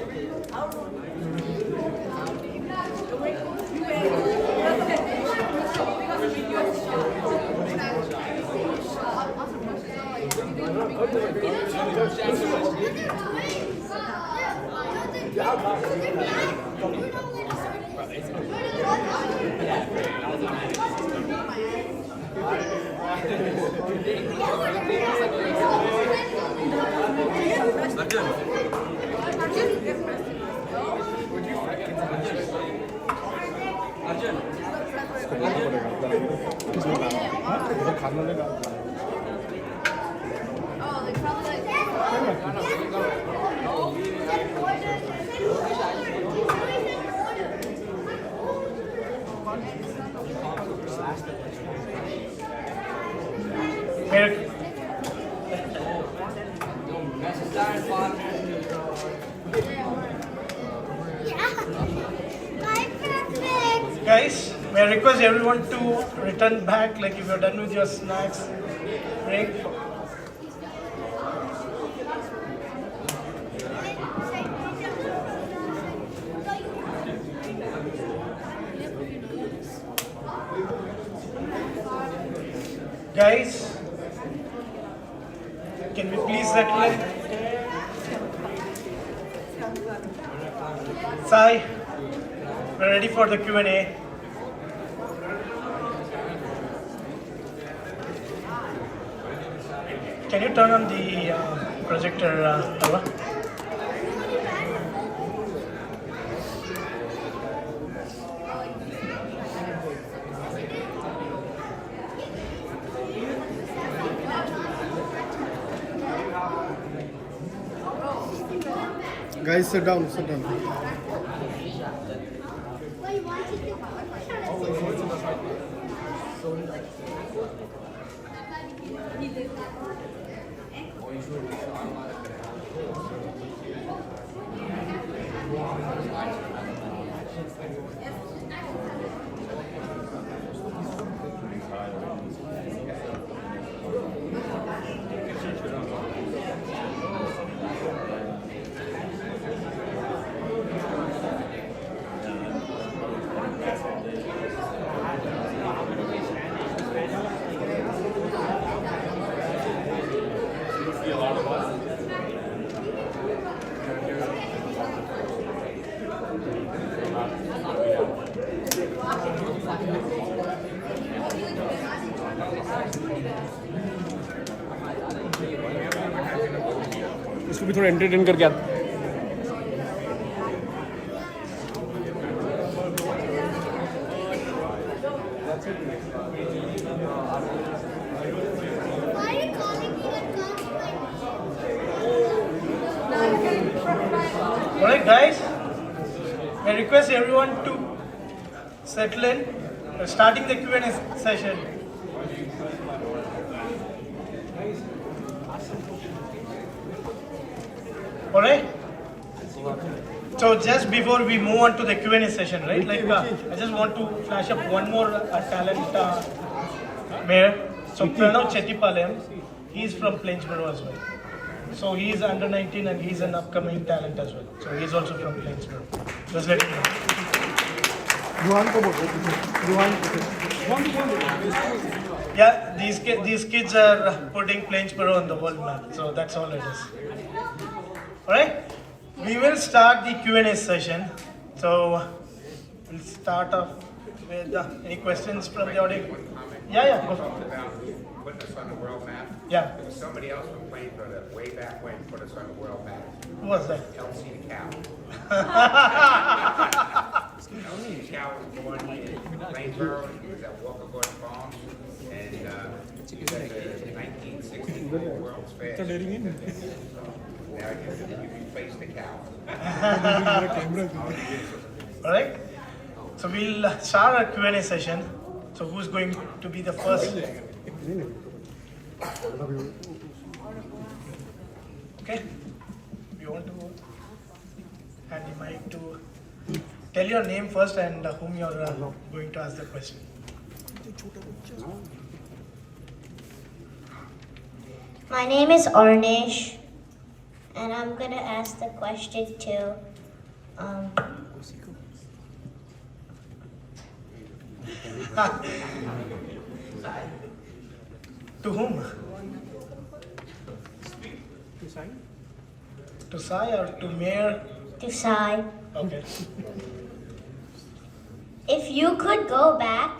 Guys, may I request everyone to return back, like if you're done with your snacks, break. Guys, can we please settle in? Sai, we're ready for the Q&A. Can you turn on the projector, Alva? Guys, sit down, sit down. इसको भी थोड़ा entertain करके Alright guys, I request everyone to settle in. We're starting the Q&A session. Alright? So just before we move on to the Q&A session, right? I just want to flash up one more talent mayor. So Pranav Chettipalayam, he's from Plainsboro as well. So he's under 19 and he's an upcoming talent as well. So he's also from Plainsboro. Just let him know. Yeah, these kids are putting Plainsboro on the world map. So that's all it is. Alright? We will start the Q&A session. So we'll start off with any questions from the audience. Yeah, go for it. Putting us on the world map. Yeah. There was somebody else from Plainsboro that way back when put us on the world map. Who was that? Elsie the cow. Elsie the cow was born in Plainsboro. He was at Walker Gordon Farms. And he was at the 1964 World's Fair. Now you replace the cow. Alright. So we'll start our Q&A session. So who's going to be the first? Okay. You want to hand the mic to tell your name first and whom you're going to ask the question. My name is Arnesh, and I'm gonna ask the question to To whom? To Sai or to Mayor? to Sai. Okay. If you could go back,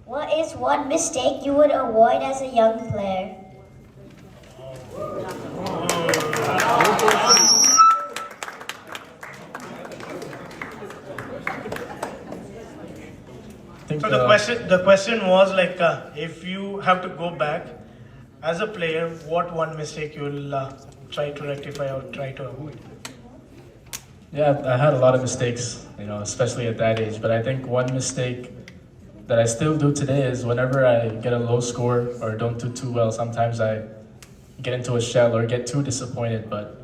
what is one mistake you would avoid as a young player? So the question was like, if you have to go back as a player, what one mistake you will try to rectify or try to avoid? Yeah, I had a lot of mistakes, especially at that age. But I think one mistake that I still do today is whenever I get a low score or don't do too well, sometimes I get into a shell or get too disappointed. But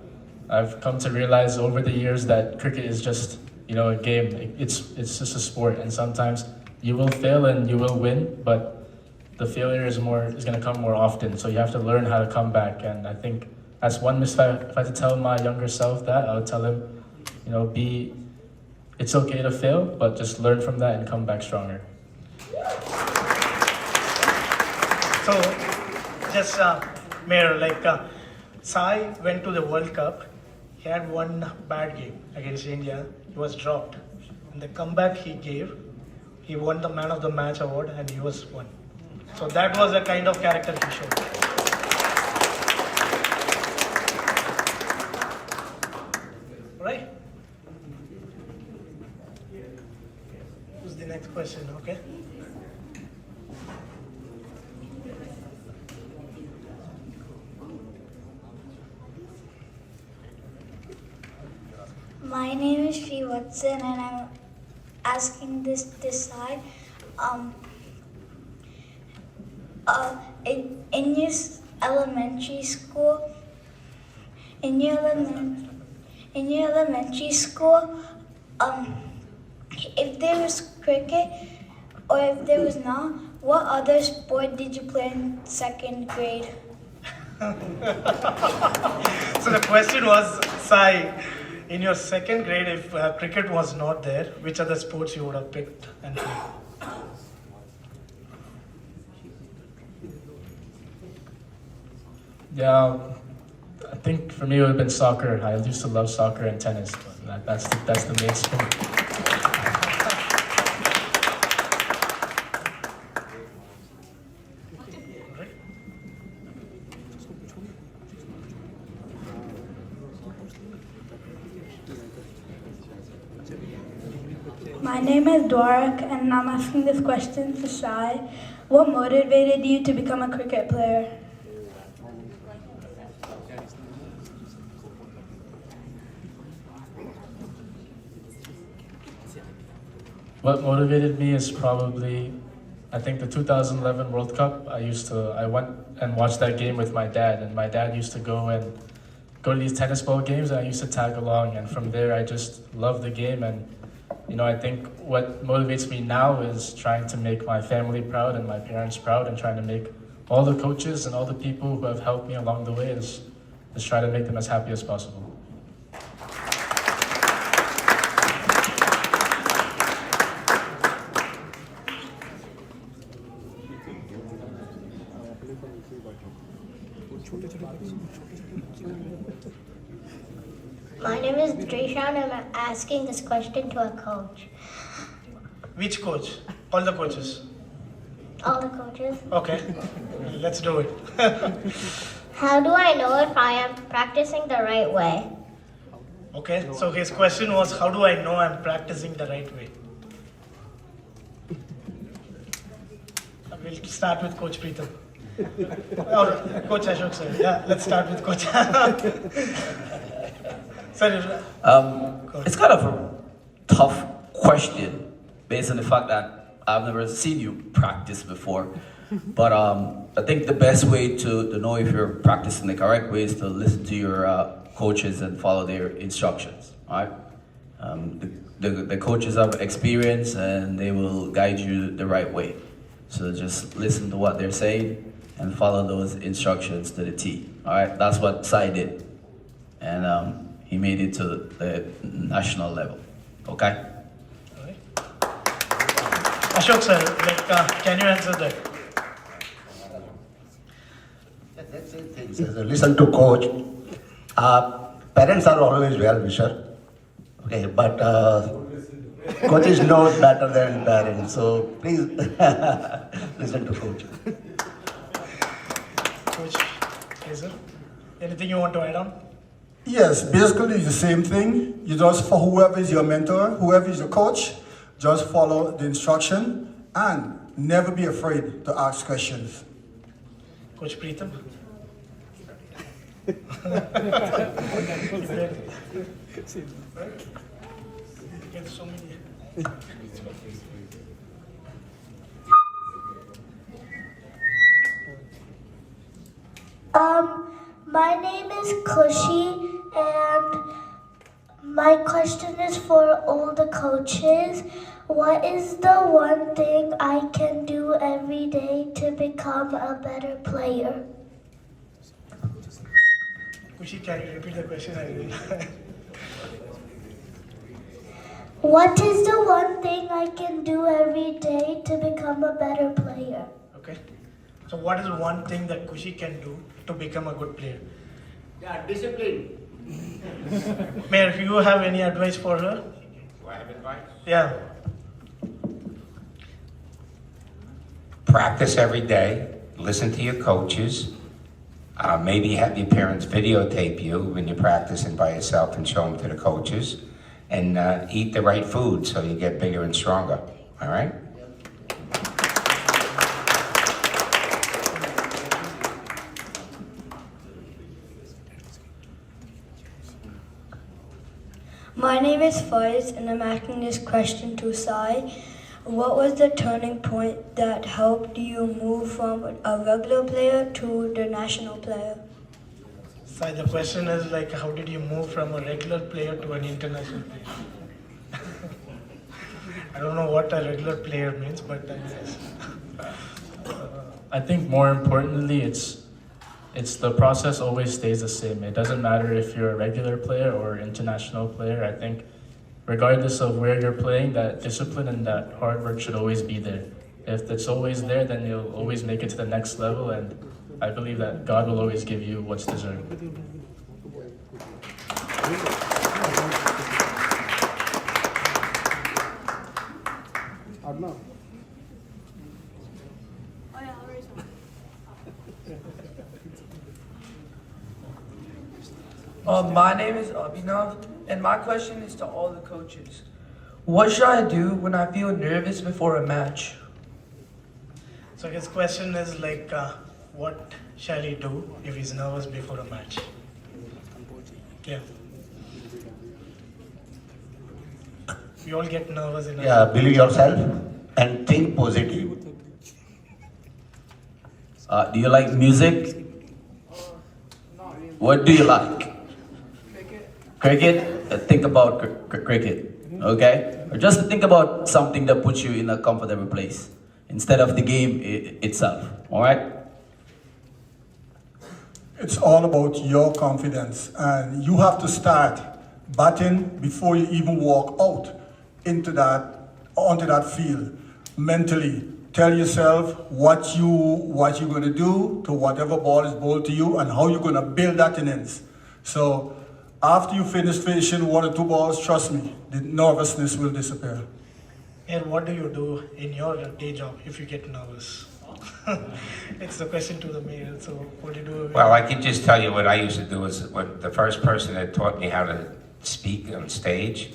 I've come to realize over the years that cricket is just, a game. It's just a sport, and sometimes you will fail and you will win, but the failure is going to come more often. So you have to learn how to come back. And I think that's one mistake. If I had to tell my younger self that, I would tell him, it's okay to fail, but just learn from that and come back stronger. So, just Mayor, Sai went to the World Cup. He had one bad game against India. He was dropped. And the comeback he gave, he won the Man of the Match award and he was won. So that was the kind of character he showed. Right? Who's the next question? Okay. My name is Sri Watson, and I'm asking this side. In your elementary school, if there was cricket or if there was not, what other sport did you play in second grade? So the question was, Sai, in your second grade, if cricket was not there, which other sports you would have picked and played? Yeah, I think for me it would have been soccer. I used to love soccer and tennis, but that's the main sport. My name is Dwarak, and I'm asking this question to Shai. What motivated you to become a cricket player? What motivated me is probably, I think the 2011 World Cup. I went and watched that game with my dad, and my dad used to go to these tennis ball games, and I used to tag along, and from there I just loved the game. And I think what motivates me now is trying to make my family proud and my parents proud, and trying to make all the coaches and all the people who have helped me along the way is try to make them as happy as possible. My name is Drishan and I'm asking this question to a coach. Which coach? All the coaches. All the coaches. Okay, let's do it. How do I know if I am practicing the right way? Okay, so his question was, how do I know I'm practicing the right way? We'll start with Coach Preetham. Or Coach Ashok, sir. Yeah, let's start with Coach. Sir, It's kind of a tough question based on the fact that I've never seen you practice before. But I think the best way to know if you're practicing the correct way is to listen to your coaches and follow their instructions. All right? The coaches have experience and they will guide you the right way. So just listen to what they're saying and follow those instructions to the T. All right? That's what Sai did. And he made it to the national level. Okay? Ashok, sir, can you answer that? Listen to coach. Parents are always well-wisher. Okay, but coaches know better than parents. So please listen to coach. Coach Hazel, anything you want to add on? Yes, basically it's the same thing. You just, for whoever is your mentor, whoever is your coach, just follow the instruction and never be afraid to ask questions. Coach Preetham? So many. My name is Kushi, and my question is for all the coaches. What is the one thing I can do every day to become a better player? Kushi, can you repeat the question? What is the one thing I can do every day to become a better player? Okay. So what is one thing that Kushi can do to become a good player? Yeah, discipline. Mayor, do you have any advice for her? Do I have advice? Yeah. Practice every day. Listen to your coaches. Maybe have your parents videotape you when you're practicing by yourself and show them to the coaches. And eat the right food so you get bigger and stronger. All right? My name is Faiz and I'm asking this question to Sai. What was the turning point that helped you move from a regular player to the national player? Sai, the question is how did you move from a regular player to an international player? I don't know what a regular player means, but yes. I think more importantly, it's the process always stays the same. It doesn't matter if you're a regular player or international player. I think regardless of where you're playing, that discipline and that hard work should always be there. If it's always there, then you'll always make it to the next level, and I believe that God will always give you what's deserved. My name is Abhinav, and my question is to all the coaches. What should I do when I feel nervous before a match? So his question is what shall he do if he's nervous before a match? Yeah. We all get nervous in Yeah, believe yourself and think positive. Do you like music? What do you like? Cricket? Think about cricket, okay? Or just think about something that puts you in a comfortable place instead of the game itself, all right? It's all about your confidence, and you have to start batting before you even walk out onto that field. Mentally, tell yourself what you're going to do to whatever ball is bowled to you and how you're going to build that innings. So after you finish finishing 1 or 2 balls, trust me, the nervousness will disappear. And what do you do in your day job if you get nervous? It's the question to the mayor. So what do you do? Well, I can just tell you what I used to do is what the first person that taught me how to speak on stage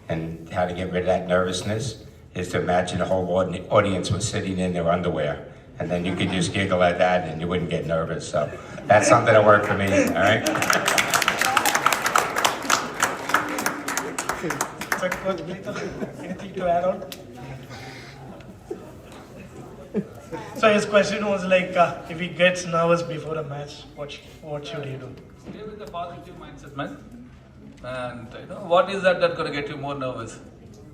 and how to get rid of that nervousness is to imagine the whole audience was sitting in their underwear. And then you could just giggle at that and you wouldn't get nervous. So that's something that worked for me, all right? Anything to add on? So his question was like, if he gets nervous before a match, what should he do? Stay with the positive mindset, man. And what is that that's going to get you more nervous?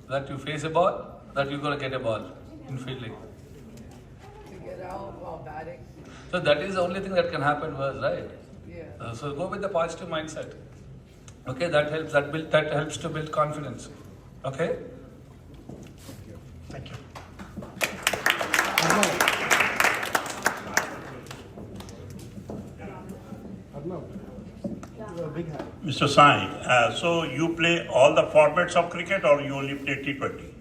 That you face a ball, that you're going to get a ball in fielding. To get out while batting. So that is the only thing that can happen was, right? Yeah. So go with the positive mindset. Okay, that helps. That helps to build confidence. Okay. Thank you. Mr. Sai, so you play all the formats of cricket or you only play T20?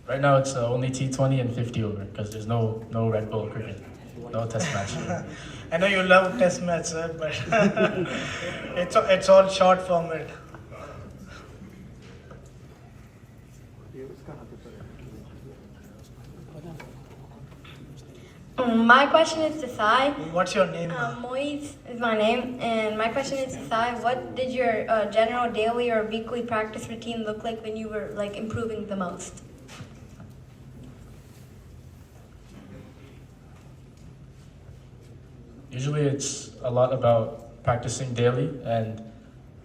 Right now it's only T20 and 50 over because there's no Red Bull cricket, no test match. I know you love test match, sir, but it's all short format. My question is to Sai. What's your name? Moise is my name, and my question is to Sai. What did your general daily or weekly practice routine look like when you were improving the most? Usually it's a lot about practicing daily, and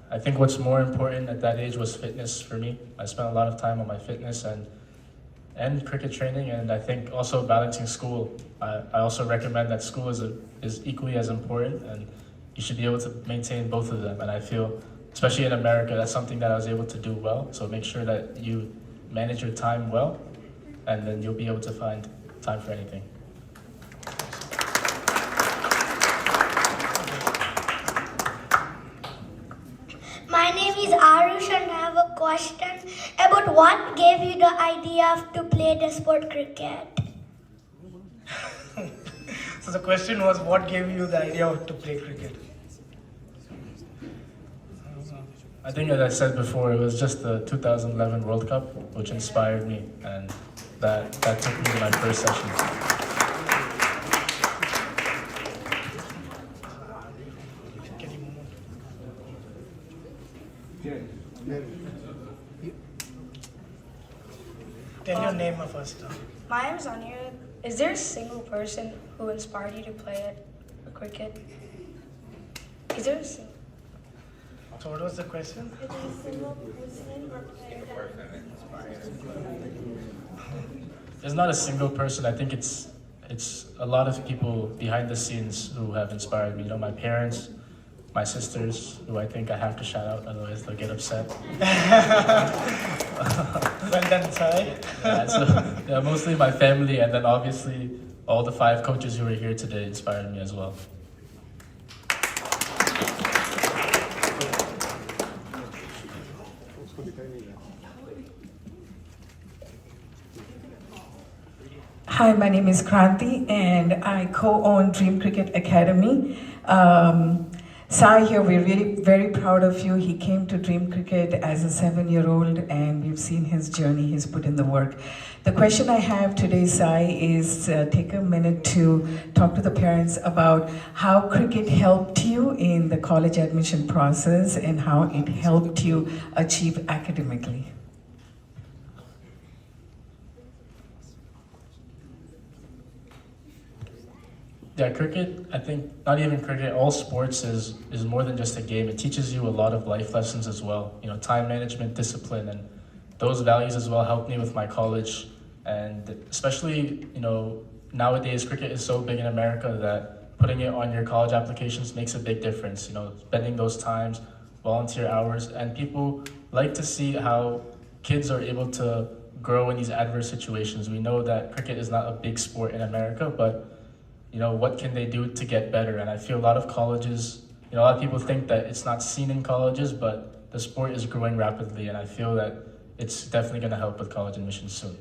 I think what's more important at that age was fitness for me. I spent a lot of time on my fitness and cricket training, and I think also balancing school. I also recommend that school is equally as important, and you should be able to maintain both of them. And I feel, especially in America, that's something that I was able to do well. So make sure that you manage your time well, and then you'll be able to find time for anything. My name is Arush and I have a question about what gave you the idea to play the sport cricket. So the question was, what gave you the idea to play cricket? I think, as I said before, it was just the 2011 World Cup, which inspired me, and that took me to my first session. Tell your name first. My name is Anya. Is there a single person who inspired you to play cricket? Is there a single? So what was the question? Is there a single person or player that There's not a single person. I think it's a lot of people behind the scenes who have inspired me. You know, my parents, my sisters, who I think I have to shout out, otherwise they'll get upset. Well done, Sai. Yeah, mostly my family, and then obviously all the 5 coaches who are here today inspired me as well. Hi, my name is Kranti and I co-own Dream Cricket Academy. Sai here, we're really very proud of you. He came to Dream Cricket as a 7-year-old and we've seen his journey, he's put in the work. The question I have today, Sai, is take a minute to talk to the parents about how cricket helped you in the college admission process and how it helped you achieve academically. Yeah, cricket, I think, not even cricket, all sports is more than just a game. It teaches you a lot of life lessons as well. You know, time management, discipline, and those values as well helped me with my college. And especially, you know, nowadays cricket is so big in America that putting it on your college applications makes a big difference. You know, spending those times, volunteer hours, and people like to see how kids are able to grow in these adverse situations. We know that cricket is not a big sport in America, but you know, what can they do to get better? And I feel a lot of colleges, you know, a lot of people think that it's not seen in colleges, but the sport is growing rapidly, and I feel that it's definitely going to help with college admissions soon.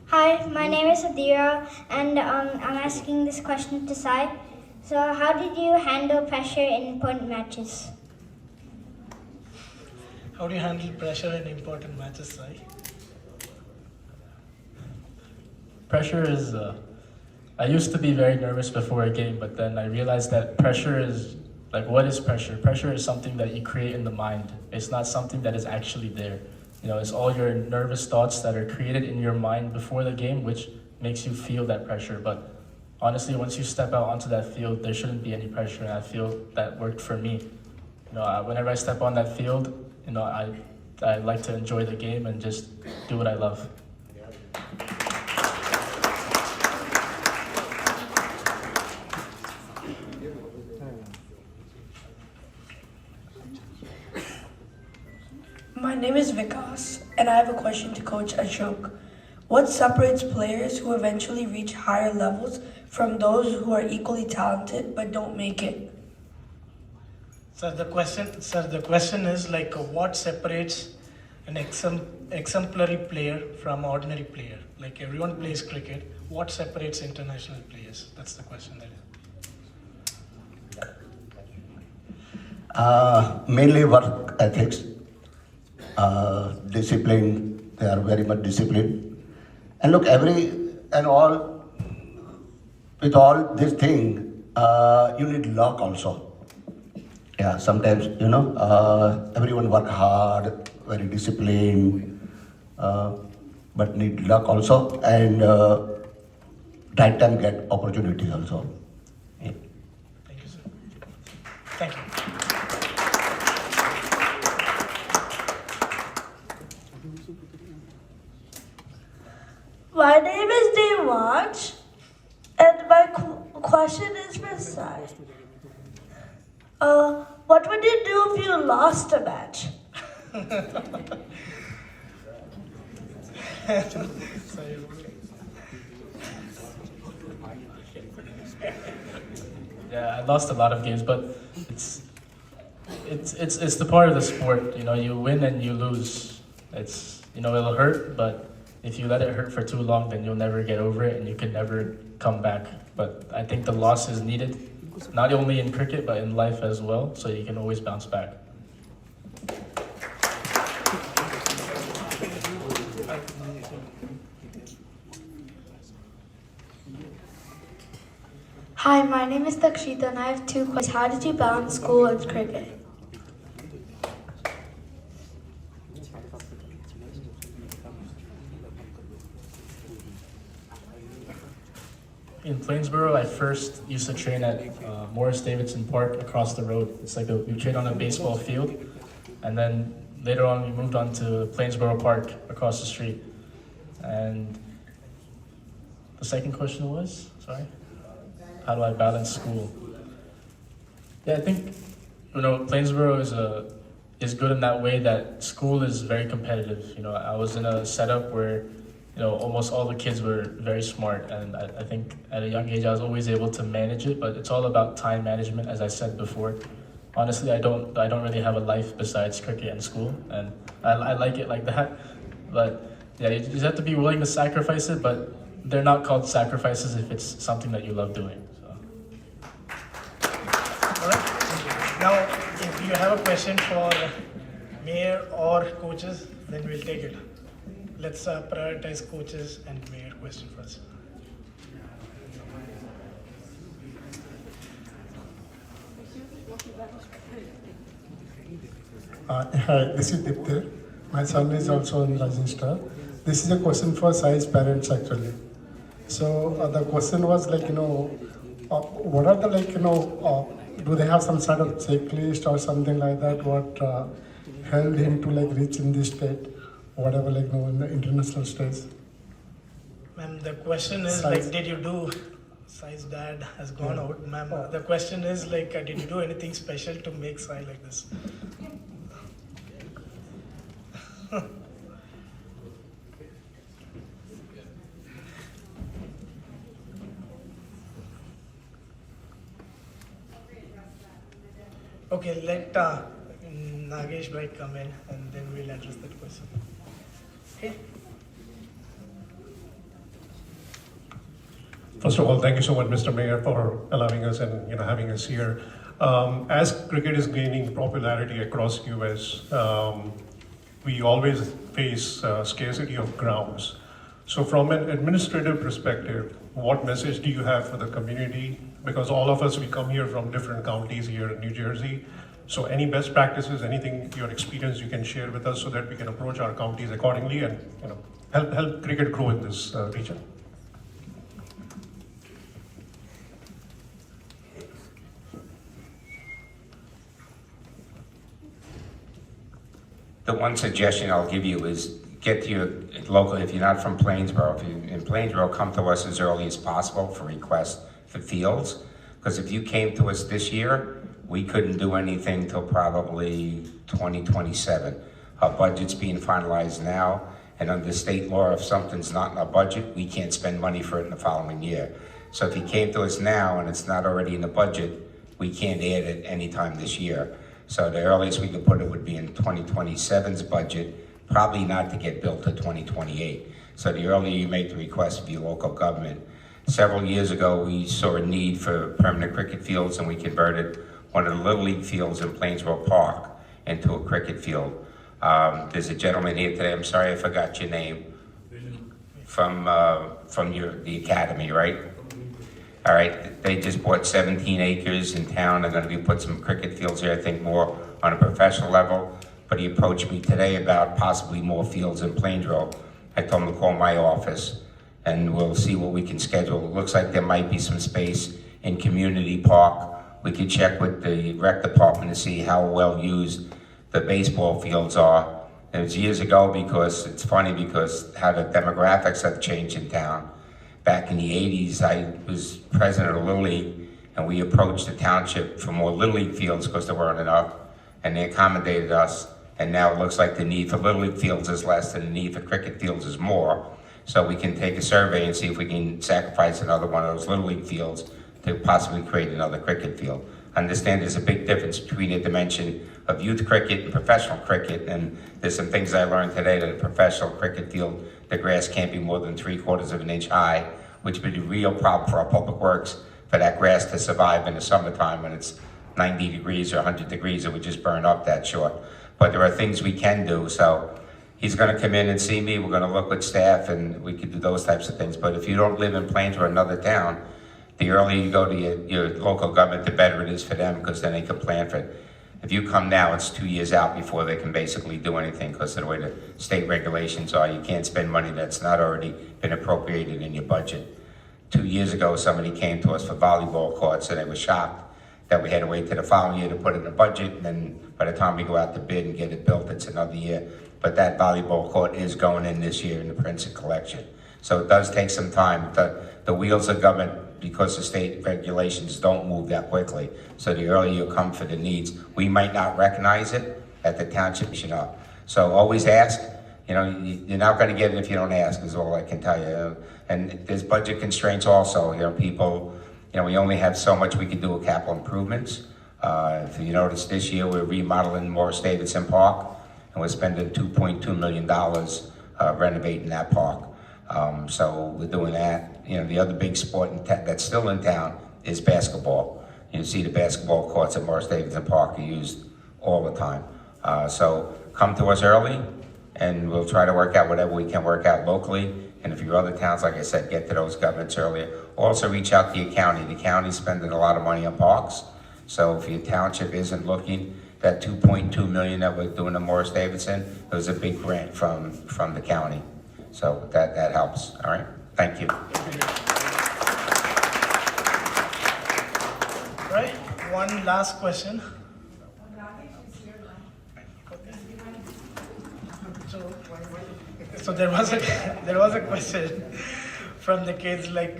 Hi, my name is Adira, and I'm asking this question to Sai. So, how did you handle pressure in important matches? How do you handle pressure in important matches, Sai? Pressure is, I used to be very nervous before a game, but then I realized that pressure is, like, what is pressure? Pressure is something that you create in the mind. It's not something that is actually there. You know, it's all your nervous thoughts that are created in your mind before the game, which makes you feel that pressure. But honestly, once you step out onto that field, there shouldn't be any pressure, and I feel that worked for me. You know, whenever I step on that field, you know, I like to enjoy the game and just do what I love. My name is Vikas, and I have a question to Coach Ashok. What separates players who eventually reach higher levels from those who are equally talented but don't make it? Sir, the question is like what separates an exemplary player from ordinary player? Like everyone plays cricket, what separates international players? That's the question there. Mainly work ethics, discipline. They are very much disciplined. And look, with all this thing, you need luck also. Yeah, sometimes, you know, everyone work hard, very disciplined, but need luck also, and right time get opportunity also. Yeah. Thank you, sir. Thank you. My name is Devansh, and my question is for Sai. What would you do if you lost a match? Yeah, I lost a lot of games, but it's the part of the sport. You know, you win and you lose. It's, you know, it'll hurt, but if you let it hurt for too long, then you'll never get over it and you can never come back. But I think the loss is needed, not only in cricket, but in life as well, so you can always bounce back. Hi, my name is Dakshita, and I have two questions. How did you balance school and cricket? In Plainsboro, I first used to train at Morris Davidson Park across the road. It's like we trained on a baseball field, and then later on we moved on to Plainsboro Park across the street. And the second question was, sorry, how do I balance school? Yeah, I think, you know, Plainsboro is good in that way that school is very competitive. You know, I was in a setup where, you know, almost all the kids were very smart, and I think at a young age I was always able to manage it, but it's all about time management, as I said before. honestly, I don't really have a life besides cricket and school, and I like it like that. But yeah, you just have to be willing to sacrifice it, but they're not called sacrifices if it's something that you love doing. So. All right. Now, if you have a question for mayor or coaches, then we'll take it. Let's prioritize coaches and mayor question first. Hi, this is Diptir. My son is also in register. This is a question for Sai's parents actually. So the question was like, what are the do they have some sort of checklist or something like that? What helped him to reach in this state, whatever in the international stage? Ma'am, the question is did you do? Sai's dad has gone out, ma'am. The question is did you do anything special to make Sai like this? Okay, let Nagesh Bhai come in and then we'll address that question. Okay. First of all, thank you so much, Mr. Mayor, for allowing us and having us here. As cricket is gaining popularity across US, we always face scarcity of grounds. So from an administrative perspective, what message do you have for the community? Because all of us, we come here from different counties here in New Jersey. So any best practices, anything your experience you can share with us so that we can approach our counties accordingly and help cricket grow in this region. The one suggestion I'll give you is get to your local, if you're not from Plainsboro, if you're in Plainsboro, come to us as early as possible for requests for fields. Because if you came to us this year, we couldn't do anything till probably 2027. Our budget's being finalized now, and under state law, if something's not in our budget, we can't spend money for it in the following year. So if you came to us now and it's not already in the budget, we can't add it anytime this year. So the earliest we could put it would be in 2027's budget, probably not to get built to 2028. So the earlier you make the request of your local government. Several years ago, we saw a need for permanent cricket fields, and we converted one of the Little League fields in Plainsboro Park into a cricket field. There's a gentleman here today, I'm sorry I forgot your name, from the academy, right? All right, they just bought 17 acres in town. They're going to put some cricket fields here, I think more on a professional level. But he approached me today about possibly more fields in Plainsboro. I told him to call my office and we'll see what we can schedule. It looks like there might be some space in Community Park. We could check with the rec department to see how well used the baseball fields are. It was years ago because it's funny because how the demographics have changed in town. Back in the 80s, I was president of Little League, and we approached the township for more Little League fields because there weren't enough, and they accommodated us. And now it looks like the need for Little League fields is less than the need for cricket fields is more. So we can take a survey and see if we can sacrifice another one of those Little League fields to possibly create another cricket field. Understand there's a big difference between the dimension of youth cricket and professional cricket, and there's some things I learned today that a professional cricket field, the grass can't be more than 3/4 of an inch high, which would be a real problem for our public works, for that grass to survive in the summertime when it's 90 degrees or 100 degrees, it would just burn up that short. But there are things we can do, so he's gonna come in and see me, we're gonna look with staff, and we could do those types of things. But if you don't live in Plains or another town, the earlier you go to your local government, the better it is for them, because then they can plan for it. If you come now, it's 2 years out before they can basically do anything because of the way the state regulations are. You can't spend money that's not already been appropriated in your budget. 2 years ago, somebody came to us for volleyball courts and they were shocked that we had to wait till the following year to put it in the budget, and then by the time we go out to bid and get it built, it's another year. But that volleyball court is going in this year in the Princeton collection. So it does take some time. The wheels of government, because the state regulations don't move that quickly. So the earlier you come for the needs, we might not recognize it at the township, So always ask. You're not going to get it if you don't ask, is all I can tell you. And there's budget constraints also. People, we only have so much we can do with capital improvements. If you notice, this year we're remodeling Morris Davidson Park, and we're spending $2.2 million renovating that park. So we're doing that. You know, the other big sport that's still in town is basketball. You see the basketball courts at Morris Davidson Park are used all the time. So come to us early, and we'll try to work out whatever we can work out locally. And if your other towns, like I said, get to those governments earlier. Also reach out to your county. The county's spending a lot of money on parks. So if your township isn't looking, that $2.2 million that we're doing in Morris Davidson, it was a big grant from the county. So that helps, all right? Thank you. Right, one last question. So there was a question from the kids like,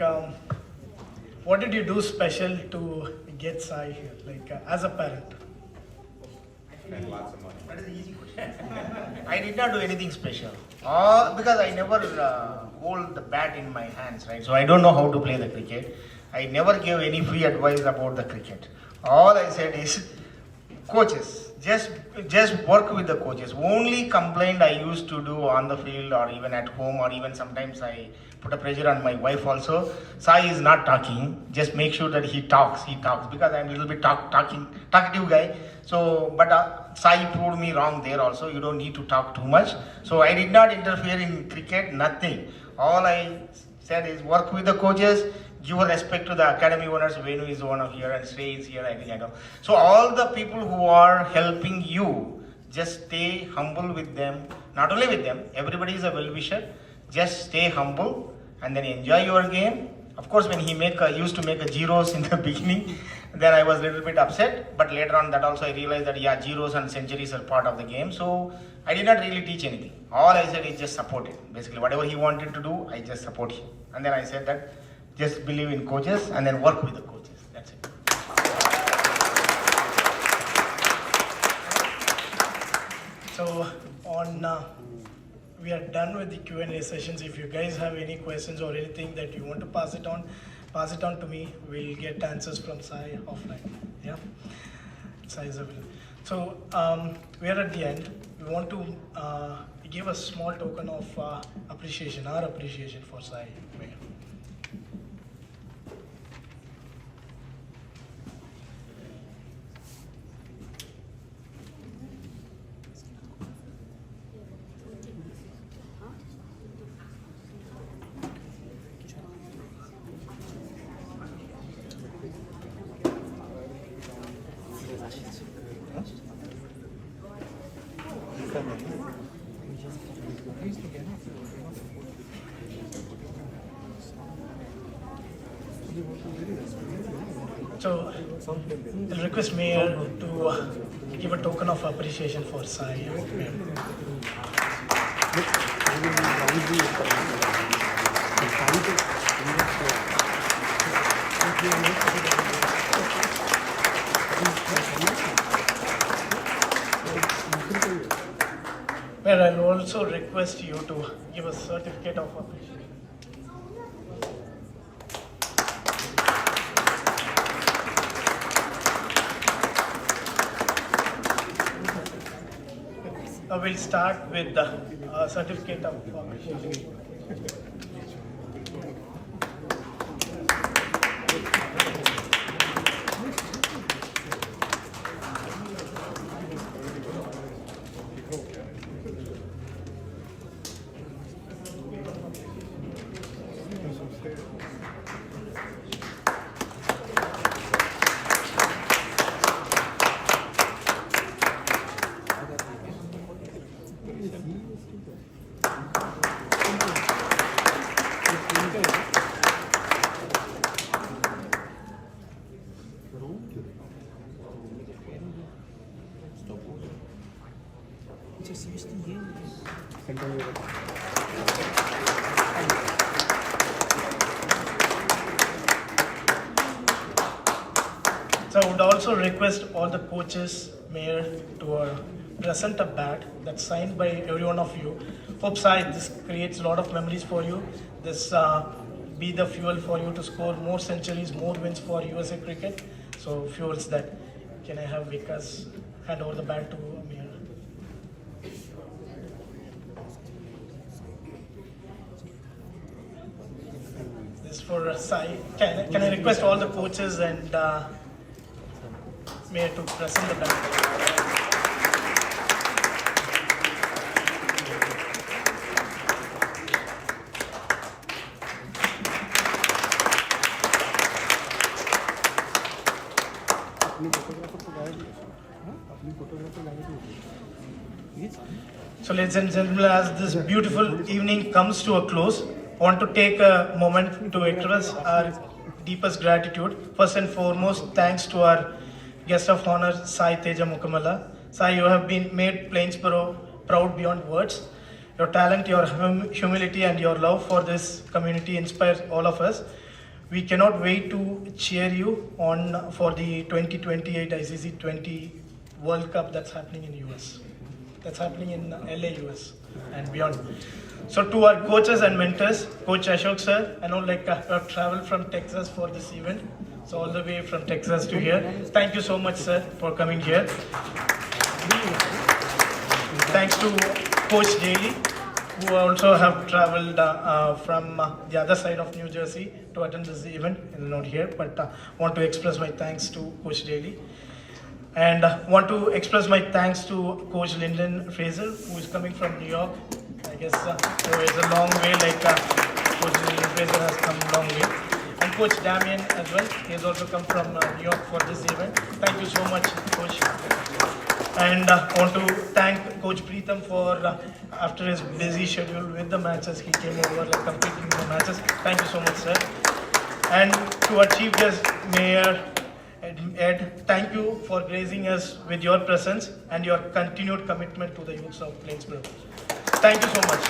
what did you do special to get Sai here, like as a parent? Lots of money. That is an easy question. I did not do anything special because I never hold the bat in my hands, right? So I don't know how to play the cricket. I never gave any free advice about the cricket. All I said is, coaches, just work with the coaches. Only complaint I used to do on the field or even at home, or even sometimes I put a pressure on my wife also. Sai is not talking. Just make sure that he talks because I'm a little bit talkative guy. So, but Sai proved me wrong there also. You don't need to talk too much. So I did not interfere in cricket, nothing. All I said is work with the coaches, give respect to the academy owners. Venu is one of here and Shrey is here, I think I know. So all the people who are helping you, just stay humble with them. Not only with them, everybody is a well-wisher. Just stay humble and then enjoy your game. Of course, when he used to make a zeros in the beginning, then I was a little bit upset. But later on that also I realized that yeah, zeros and centuries are part of the game. So I did not really teach anything. All I said is just support it. Basically, whatever he wanted to do, I just support him. And then I said that just believe in coaches and then work with the coaches. That's it. So we are done with the Q&A sessions. If you guys have any questions or anything that you want to pass it on to me. We'll get answers from Sai offline. Yeah, Sai is available. So we are at the end. We want to give a small token of appreciation, our appreciation for Sai. So, I'll request Mayor to give a token of appreciation for Sai. Mayor, I'll also request you to give a certificate of appreciation. We'll start with the certificate of appreciation. So I would also request all the coaches, Mayor, to present a bat that's signed by every one of you. Hope Sai, this creates a lot of memories for you. This be the fuel for you to score more centuries, more wins for USA Cricket. So fuels that can I have Vikas hand over the bat to Amir? This for Sai. Can I request all the coaches and Mayor to present the bat? So ladies and gentlemen, as this beautiful evening comes to a close, I want to take a moment to express our deepest gratitude. First and foremost, thanks to our guest of honor, Sai Teja Mukamala. Sai, you have been made Plainsboro proud beyond words. Your talent, your humility and your love for this community inspires all of us. We cannot wait to cheer you on for the 2028 ICC 20 World Cup that's happening in US. That's happening in LA, US and beyond. So to our coaches and mentors, Coach Ashok sir, I know I've traveled from Texas for this event. So all the way from Texas to here. Thank you so much sir for coming here. Thanks to Coach Daly, who also have traveled from the other side of New Jersey to attend this event. He's not here, but want to express my thanks to Coach Daly. And want to express my thanks to Coach Lyndon Fraser, who is coming from New York. I guess so it's a long way, Coach Lyndon Fraser has come a long way. And Coach Damien as well, he has also come from New York for this event. Thank you so much, Coach. And want to thank Coach Preetham for, after his busy schedule with the matches, he came over completing the matches. Thank you so much, sir. And to our Chief Guest, Mayor Ed, thank you for gracing us with your presence and your continued commitment to the youths of Plainsboro. Thank you so much.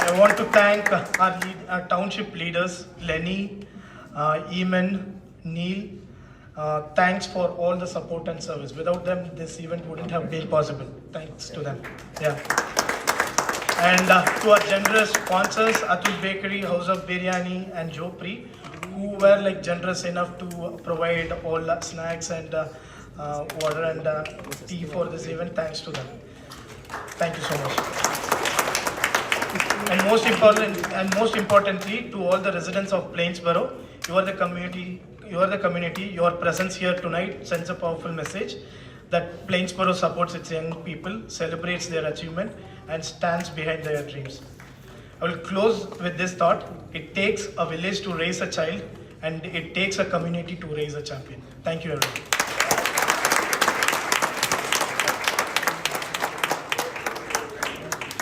I want to thank our township leaders, Lenny, Eamon, Neil. Thanks for all the support and service. Without them, this event wouldn't have been possible. Thanks to them. Yeah. And to our generous sponsors, Atul Bakery, House of Biryani, and Joe Pri, who were generous enough to provide all snacks and water and tea for this event. Thanks to them. Thank you so much. And most importantly, to all the residents of Plainsboro, you are the community. Your presence here tonight sends a powerful message that Plainsboro supports its young people, celebrates their achievement, and stands behind their dreams. I will close with this thought. It takes a village to raise a child, and it takes a community to raise a champion. Thank you, everyone.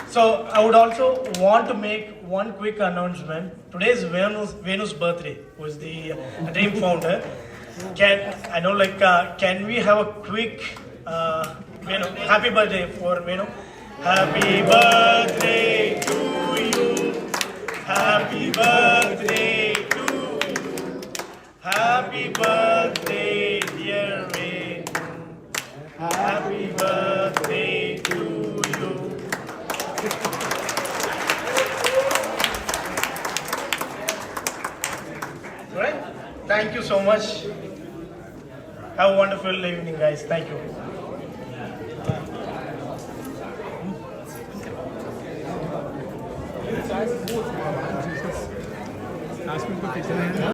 So I would also want to make one quick announcement. Today is Venu's birthday, who is the Dream founder. Can we have a quick Venu, happy birthday for Venu. Happy birthday to you. Happy birthday to you. Happy birthday, dear Venu. Happy birthday to you. Right? Thank you so much. Have a wonderful evening, guys. Thank you.